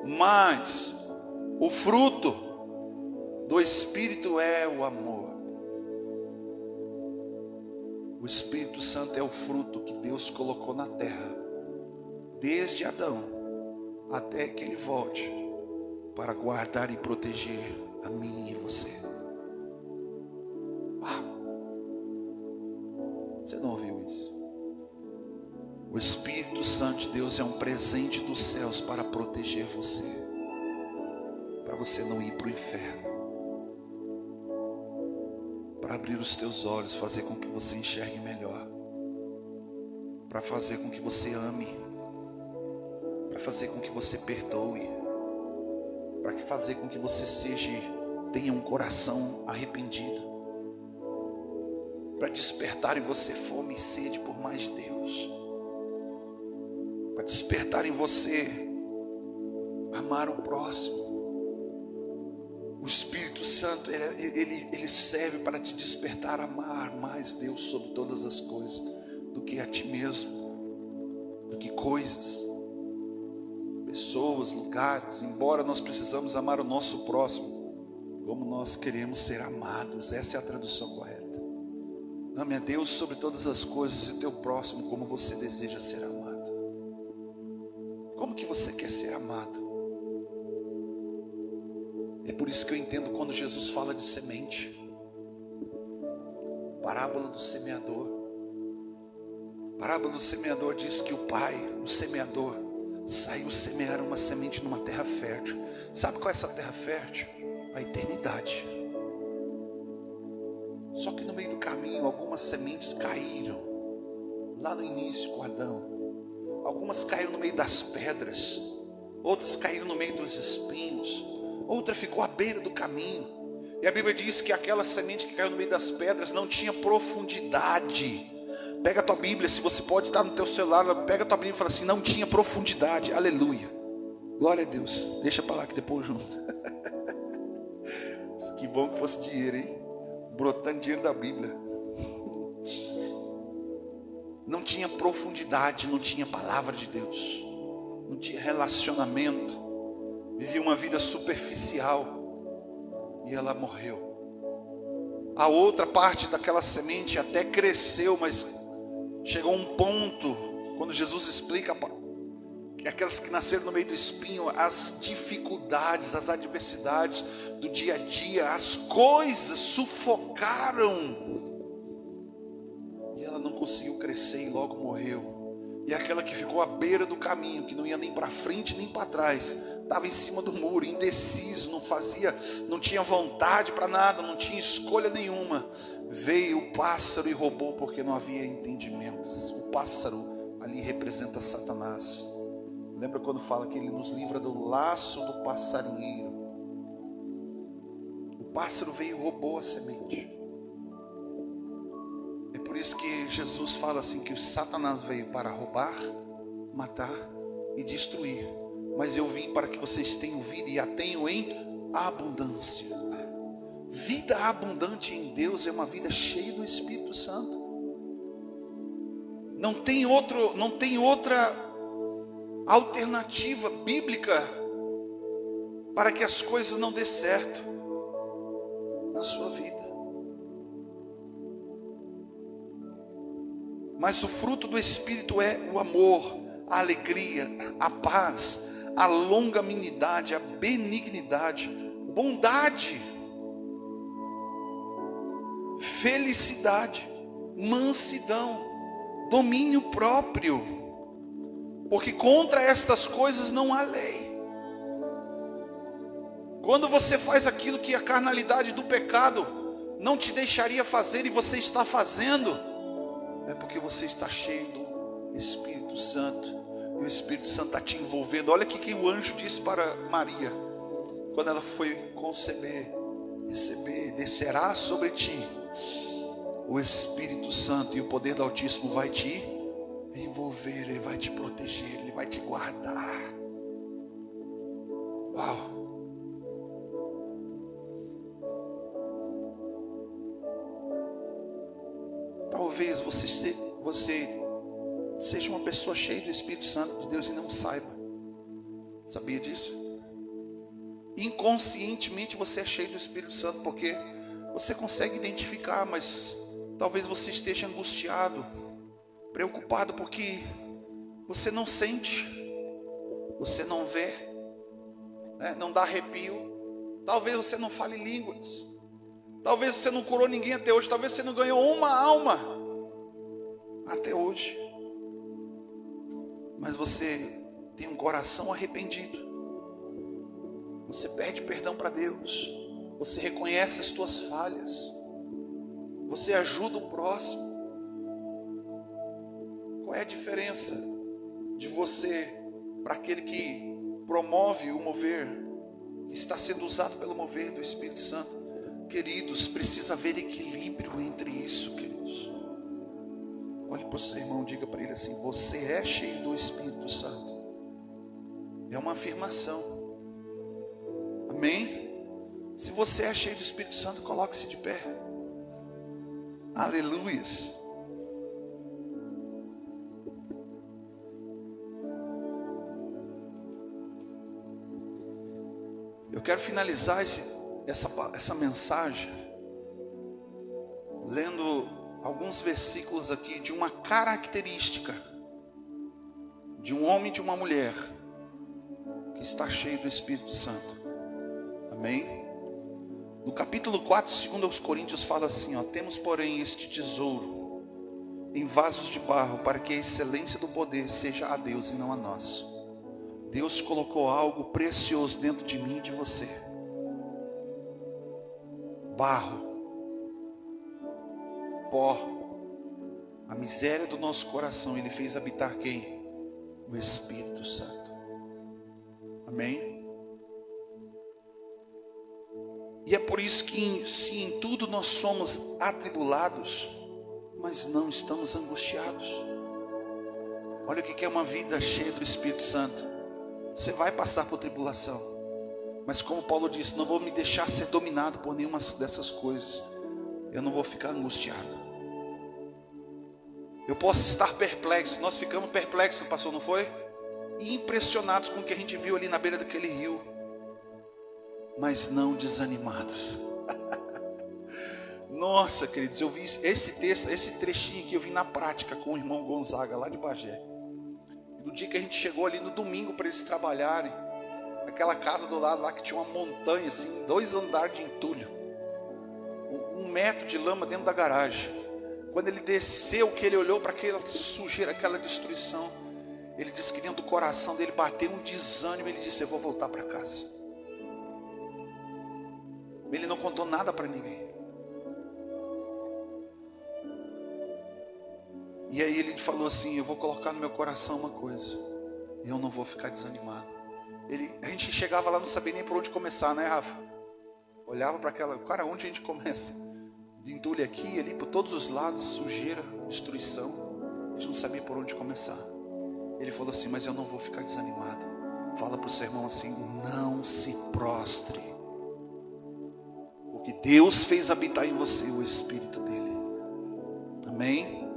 mas o fruto do Espírito é o amor. O Espírito Santo é o fruto que Deus colocou na terra, desde Adão até que ele volte, para guardar e proteger a mim e você. Você não ouviu isso? O Espírito Santo de Deus é um presente dos céus para proteger você, para você não ir para o inferno, para abrir os teus olhos, fazer com que você enxergue melhor, para fazer com que você ame, para fazer com que você perdoe, para fazer com que você tenha um coração arrependido, para despertar em você fome e sede por mais de Deus, para despertar em você amar o próximo. O Espírito Santo, ele serve para te despertar a amar mais Deus sobre todas as coisas, do que a ti mesmo, do que coisas, pessoas, lugares. Embora nós precisamos amar o nosso próximo como nós queremos ser amados, essa é a tradução correta. Ame a Deus sobre todas as coisas e o teu próximo como você deseja ser amado. Como que você quer ser amado? É por isso que eu entendo quando Jesus fala de semente, parábola do semeador. Parábola do semeador diz que o pai, o semeador, saiu semear uma semente numa terra fértil. Sabe qual é essa terra fértil? A eternidade. Só que no meio do caminho algumas sementes caíram, lá no início com Adão. Algumas caíram no meio das pedras, outras caíram no meio dos espinhos, outra ficou à beira do caminho. E a Bíblia diz que aquela semente que caiu no meio das pedras não tinha profundidade. Pega a tua Bíblia, se você pode estar no teu celular, pega a tua Bíblia e fala assim: não tinha profundidade. Aleluia, glória a Deus. Deixa para lá que depois junto. Que bom que fosse dinheiro, hein? Brotando dinheiro da Bíblia. Não tinha profundidade, não tinha palavra de Deus, não tinha relacionamento, vivia uma vida superficial e ela morreu. A outra parte daquela semente até cresceu, mas chegou um ponto, quando Jesus explica que aquelas que nasceram no meio do espinho, as dificuldades, as adversidades do dia a dia, as coisas sufocaram, e ela não conseguiu crescer e logo morreu. E aquela que ficou à beira do caminho, que não ia nem para frente nem para trás, estava em cima do muro, indeciso, não tinha vontade para nada, não tinha escolha nenhuma. Veio o pássaro e roubou, porque não havia entendimentos. O pássaro ali representa Satanás. Lembra quando fala que ele nos livra do laço do passarinheiro? O pássaro veio e roubou a semente. É por isso que Jesus fala assim, que o Satanás veio para roubar, matar e destruir. Mas eu vim para que vocês tenham vida e a tenham em abundância. Vida abundante em Deus é uma vida cheia do Espírito Santo. Não tem outra alternativa bíblica para que as coisas não dê certo na sua vida. Mas o fruto do Espírito é o amor, a alegria, a paz, a longanimidade, a benignidade, bondade, felicidade, mansidão, domínio próprio. Porque contra estas coisas não há lei. Quando você faz aquilo que a carnalidade do pecado não te deixaria fazer e você está fazendo, é porque você está cheio do Espírito Santo. E o Espírito Santo está te envolvendo. Olha o que o anjo disse para Maria, quando ela foi receber, descerá sobre ti o Espírito Santo, e o poder do Altíssimo vai te envolver, ele vai te proteger, ele vai te guardar. Uau! talvez você seja uma pessoa cheia do Espírito Santo de Deus e não saiba. Sabia disso? Inconscientemente você é cheio do Espírito Santo, porque você consegue identificar, mas talvez você esteja angustiado, preocupado, porque você não sente, você não vê, né? Não dá arrepio. Talvez você não fale línguas, talvez você não curou ninguém até hoje, talvez você não ganhou uma alma até hoje, mas você tem um coração arrependido. Você pede perdão para Deus, você reconhece as suas falhas, você ajuda o próximo. Qual é a diferença de você para aquele que promove o mover, que está sendo usado pelo mover do Espírito Santo? Queridos, precisa haver equilíbrio entre isso, queridos. Olhe para o seu irmão, diga para ele assim: você é cheio do Espírito Santo. É uma afirmação. Amém? Se você é cheio do Espírito Santo, coloque-se de pé. Aleluias. Eu quero finalizar essa mensagem lendo alguns versículos aqui de uma característica de um homem e de uma mulher que está cheio do Espírito Santo. Amém? No capítulo 4, 2 aos Coríntios, fala assim, ó: temos, porém, este tesouro em vasos de barro, para que a excelência do poder seja a Deus e não a nós. Deus colocou algo precioso dentro de mim e de você. Barro, pó, a miséria do nosso coração, Ele fez habitar quem? O Espírito Santo. Amém? E é por isso que se em tudo nós somos atribulados, mas não estamos angustiados. Olha o que é uma vida cheia do Espírito Santo. Você vai passar por tribulação, mas como Paulo disse, não vou me deixar ser dominado por nenhuma dessas coisas. Eu não vou ficar angustiado. Eu posso estar perplexo. Nós ficamos perplexos, pastor, não foi? E impressionados com o que a gente viu ali na beira daquele rio, mas não desanimados. Nossa, queridos, eu vi esse texto, esse trechinho aqui, eu vi na prática com o irmão Gonzaga lá de Bagé. No dia que a gente chegou ali no domingo para eles trabalharem, aquela casa do lado lá que tinha uma montanha assim, 2 andares de entulho, 1 metro de lama dentro da garagem. Quando ele desceu, que ele olhou para aquela sujeira, aquela destruição, ele disse que dentro do coração dele bateu um desânimo. Ele disse: eu vou voltar para casa. Ele não contou nada para ninguém. E aí ele falou assim: eu vou colocar no meu coração uma coisa, eu não vou ficar desanimado. A gente chegava lá, não sabia nem por onde começar, né, Rafa? Olhava para aquela, cara, onde a gente começa? De entulho aqui, ali, por todos os lados, sujeira, destruição. A gente não sabia por onde começar. Ele falou assim: mas eu não vou ficar desanimado. Fala para o seu irmão assim: não se prostre. Porque Deus fez habitar em você o Espírito dele. Amém?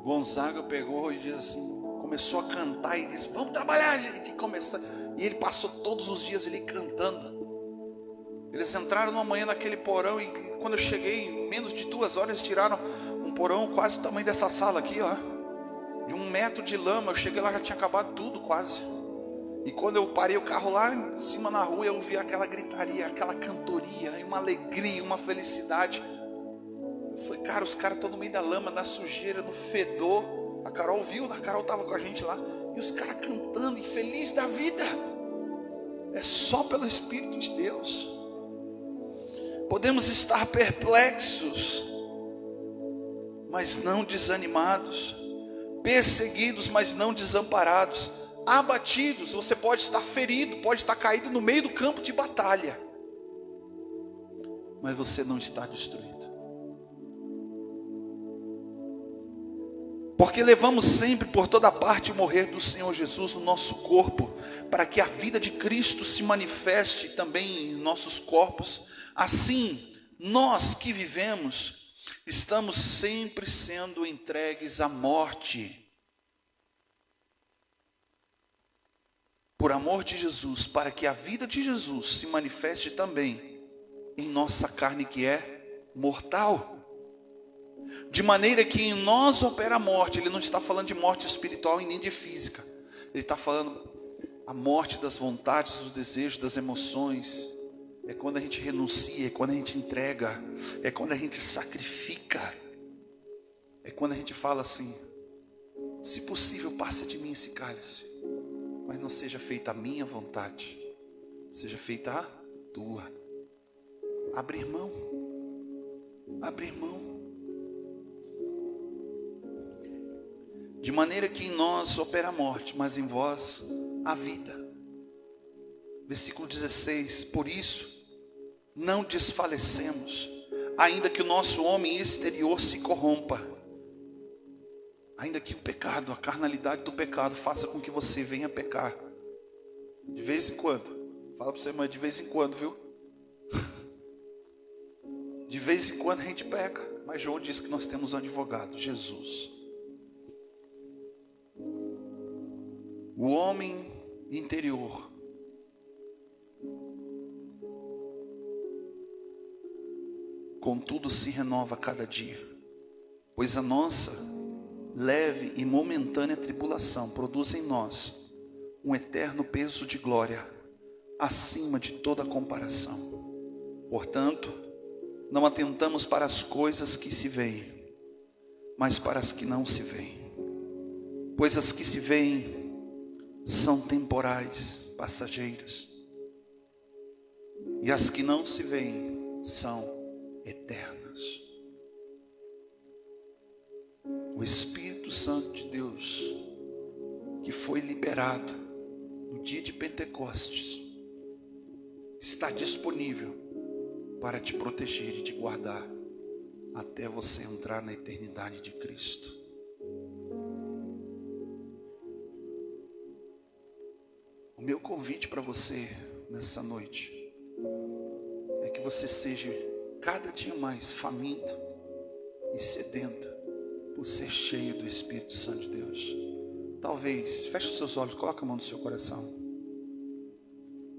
Gonzaga pegou e diz assim, começou a cantar e disse: vamos trabalhar, gente. E ele passou todos os dias ali cantando. Eles entraram numa manhã naquele porão, e quando eu cheguei, em menos de 2 horas, eles tiraram um porão quase do tamanho dessa sala aqui, ó, de 1 metro de lama. Eu cheguei lá, já tinha acabado tudo quase. E quando eu parei o carro lá em cima na rua, eu ouvi aquela gritaria, aquela cantoria, uma alegria, uma felicidade. Eu falei: cara, os caras estão no meio da lama, na sujeira, no fedor. A Carol viu, a Carol estava com a gente lá, e os caras cantando e felizes da vida. É só pelo Espírito de Deus. Podemos estar perplexos, mas não desanimados, perseguidos, mas não desamparados, abatidos. Você pode estar ferido, pode estar caído no meio do campo de batalha, mas você não está destruído, porque levamos sempre por toda parte o morrer do Senhor Jesus no nosso corpo, para que a vida de Cristo se manifeste também em nossos corpos. Assim, nós que vivemos, Estamos sempre sendo entregues à morte. Por amor de Jesus, para que a vida de Jesus se manifeste também em nossa carne que é mortal. De maneira que em nós opera a morte. Ele não está falando de morte espiritual e nem de física. Ele está falando a morte das vontades, dos desejos, das emoções. É quando a gente renuncia, é quando a gente entrega, é quando a gente sacrifica. É quando a gente fala assim: se possível, passa de mim esse cálice, mas não seja feita a minha vontade, seja feita a tua. Abrir mão. Abrir mão. De maneira que em nós opera a morte, mas em vós a vida. Versículo 16. Por isso, não desfalecemos, ainda que o nosso homem exterior se corrompa. Ainda que o pecado, a carnalidade do pecado faça com que você venha pecar. De vez em quando. Fala para você, irmã, de vez em quando, viu? De vez em quando a gente peca. Mas João diz que nós temos um advogado, Jesus. O homem interior. Contudo se renova a cada dia. Pois a nossa leve e momentânea tribulação produz em nós um eterno peso de glória acima de toda comparação. Portanto, não atentamos para as coisas que se veem, mas para as que não se veem. Pois as que se veem são temporais, passageiras, e as que não se veem são eternas. O Espírito Santo de Deus, que foi liberado no dia de Pentecostes, está disponível para te proteger e te guardar até você entrar na eternidade de Cristo. O meu convite para você nessa noite é que você seja cada dia mais faminto e sedento por ser cheio do Espírito Santo de Deus. Talvez, feche os seus olhos, coloque a mão no seu coração.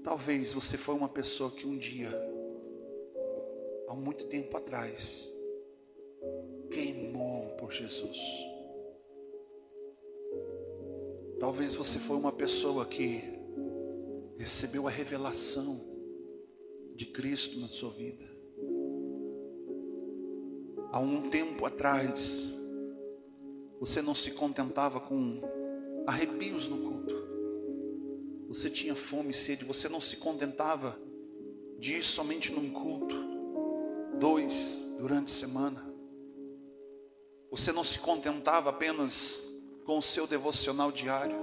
Talvez você foi uma pessoa que um dia, há muito tempo atrás, queimou por Jesus. Talvez você foi uma pessoa que recebeu a revelação de Cristo na sua vida. Há um tempo atrás, você não se contentava com arrepios no culto. Você tinha fome e sede. Você não se contentava de ir somente num culto, 2 durante a semana. Você não se contentava apenas com o seu devocional diário,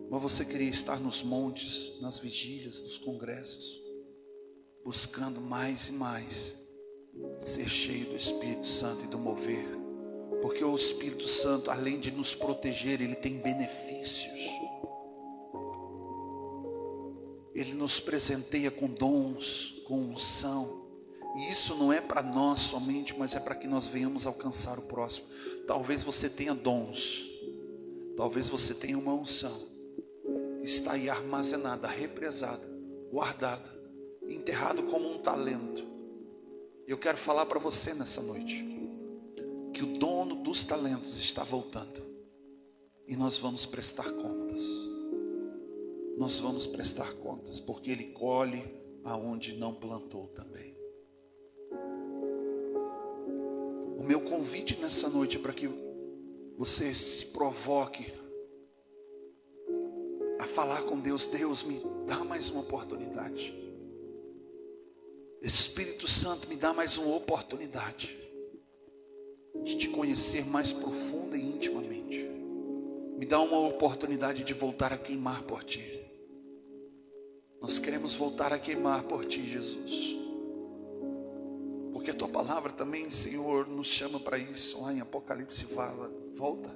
mas você queria estar nos montes, nas vigílias, nos congressos, buscando mais e mais ser cheio do Espírito Santo e do mover. Porque o Espírito Santo, além de nos proteger, ele tem benefícios. Ele nos presenteia com dons, com unção. E isso não é para nós somente, mas é para que nós venhamos alcançar o próximo. Talvez você tenha dons, talvez você tenha uma unção, está aí armazenada, represada, guardada, enterrado como um talento. Eu quero falar para você nessa noite que o dono dos talentos está voltando e nós vamos prestar contas. Nós vamos prestar contas, porque ele colhe aonde não plantou também. O meu convite nessa noite é para que você se provoque a falar com Deus. Deus, me dá mais uma oportunidade. Espírito Santo, me dá mais uma oportunidade de te conhecer mais profunda e intimamente. Me dá uma oportunidade de voltar a queimar por ti. Nós queremos voltar a queimar por ti, Jesus. Porque a tua palavra também, Senhor, nos chama para isso. Lá em Apocalipse fala, volta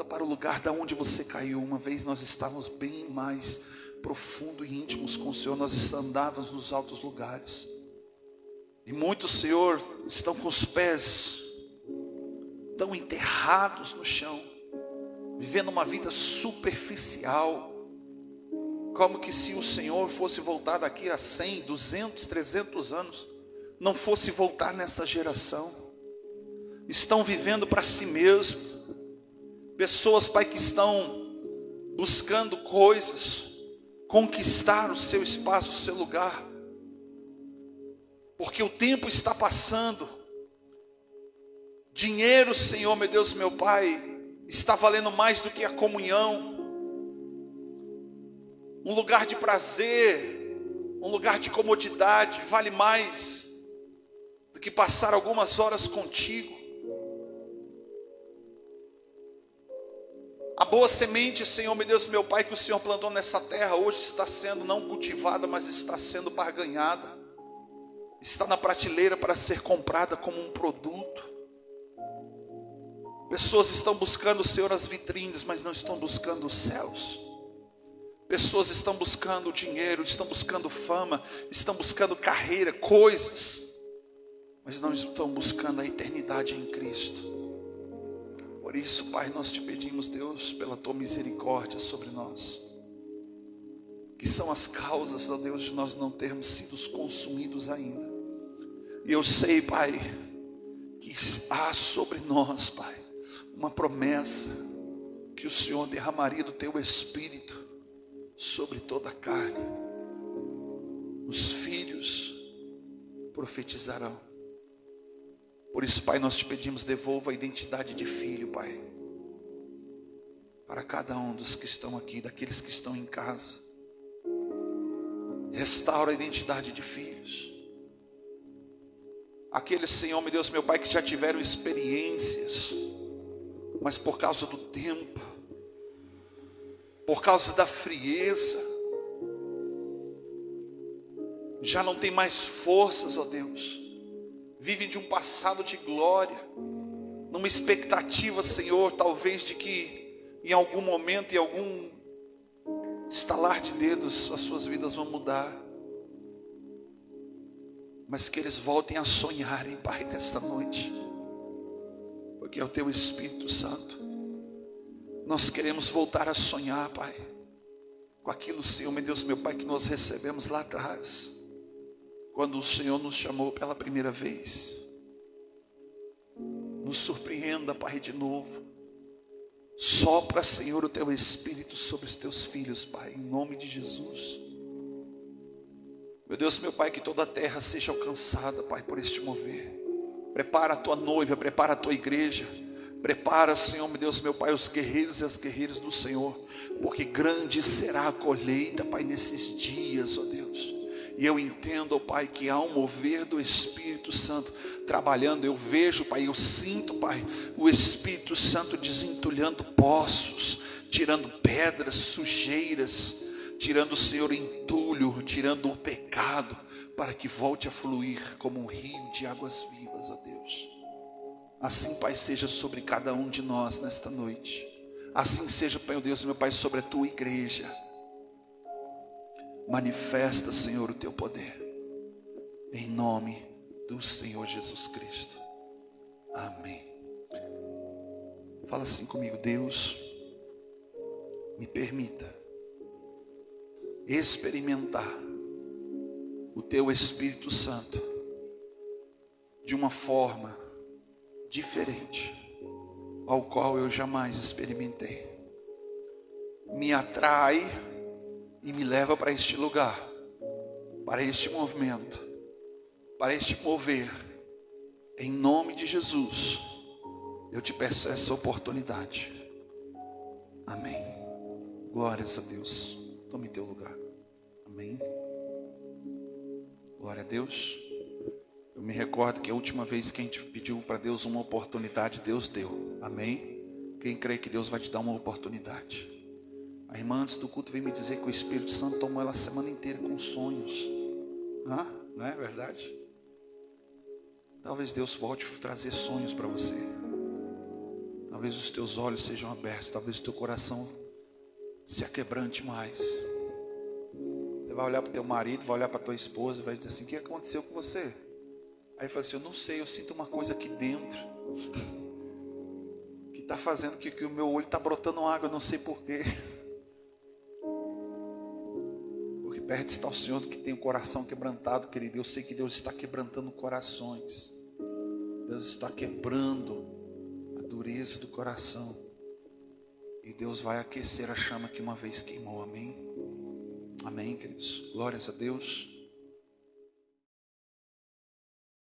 para o lugar da onde você caiu. Uma vez nós estávamos bem mais profundo e íntimos com o Senhor. Nós andávamos nos altos lugares. E muitos, Senhor, estão com os pés tão enterrados no chão, vivendo uma vida superficial, como que se o Senhor fosse voltar daqui a 100, 200, 300 anos, não fosse voltar nessa geração. Estão vivendo para si mesmos. Pessoas, Pai, que estão buscando coisas, conquistar o seu espaço, o seu lugar, porque o tempo está passando. Dinheiro, Senhor, meu Deus, meu Pai, está valendo mais do que a comunhão. Um lugar de prazer, um lugar de comodidade, vale mais do que passar algumas horas contigo. A boa semente, Senhor, meu Deus, meu Pai, que o Senhor plantou nessa terra, hoje está sendo não cultivada, mas está sendo barganhada. Está na prateleira para ser comprada como um produto. Pessoas estão buscando, Senhor, as vitrines, mas não estão buscando os céus. Pessoas estão buscando dinheiro, estão buscando fama, estão buscando carreira, coisas, mas não estão buscando a eternidade em Cristo. Por isso, Pai, nós te pedimos, Deus, pela tua misericórdia sobre nós, que são as causas, ó Deus, de nós não termos sido consumidos ainda. E eu sei, Pai, que há sobre nós, Pai, uma promessa que o Senhor derramaria do teu Espírito sobre toda a carne. Os filhos profetizarão. Por isso, Pai, nós te pedimos, devolva a identidade de filho, Pai, para cada um dos que estão aqui, daqueles que estão em casa. Restaura a identidade de filhos. Aqueles, Senhor, meu Deus, meu Pai, que já tiveram experiências, mas por causa do tempo, por causa da frieza, já não tem mais forças, ó Deus. Vivem de um passado de glória, numa expectativa, Senhor, talvez de que em algum momento, em algum estalar de dedos, as suas vidas vão mudar. Mas que eles voltem a sonharem, Pai, nesta noite, porque é o teu Espírito Santo. Nós queremos voltar a sonhar, Pai, com aquilo, Senhor, meu Deus, meu Pai, que nós recebemos lá atrás, quando o Senhor nos chamou pela primeira vez. Nos surpreenda, Pai, de novo. Sopra, Senhor, o teu Espírito sobre os teus filhos, Pai, em nome de Jesus. Meu Deus, meu Pai, que toda a terra seja alcançada, Pai, por este mover. Prepara a tua noiva, prepara a tua igreja. Prepara, Senhor, meu Deus, meu Pai, os guerreiros e as guerreiras do Senhor, porque grande será a colheita, Pai, nesses dias, ó Deus. E eu entendo, ó Pai, que há um mover do Espírito Santo trabalhando. Eu vejo, Pai, eu sinto, Pai, o Espírito Santo desentulhando poços, tirando pedras, sujeiras, tirando, Senhor, entulho, tirando o pecado, para que volte a fluir como um rio de águas vivas, ó Deus. Assim, Pai, seja sobre cada um de nós nesta noite. Assim seja, Pai, Deus, meu Pai, sobre a tua igreja. Manifesta, Senhor, o teu poder, em nome do Senhor Jesus Cristo. Amém. Fala assim comigo: Deus, me permita experimentar o teu Espírito Santo de uma forma diferente, ao qual eu jamais experimentei. Me atrai e me leva para este lugar, para este movimento, para este mover. Em nome de Jesus, eu te peço essa oportunidade. Amém. Glórias a Deus. Tome teu lugar. Amém. Glória a Deus. Eu me recordo que a última vez que a gente pediu para Deus uma oportunidade, Deus deu. Amém? Quem crê que Deus vai te dar uma oportunidade? A irmã antes do culto veio me dizer que o Espírito Santo tomou ela a semana inteira com sonhos. Não é verdade? Talvez Deus volte a trazer sonhos para você. Talvez os teus olhos sejam abertos. Talvez o teu coração se aquebrante mais. Você vai olhar para o teu marido, vai olhar para a tua esposa, vai dizer assim: o que aconteceu com você? Aí ele falou assim: eu não sei, eu sinto uma coisa aqui dentro que está fazendo que o meu olho está brotando água, eu não sei porquê. Porque perto está o Senhor que tem o coração quebrantado, querido. Eu sei que Deus está quebrantando corações. Deus está quebrando a dureza do coração. E Deus vai aquecer a chama que uma vez queimou. Amém? Amém, queridos. Glórias a Deus.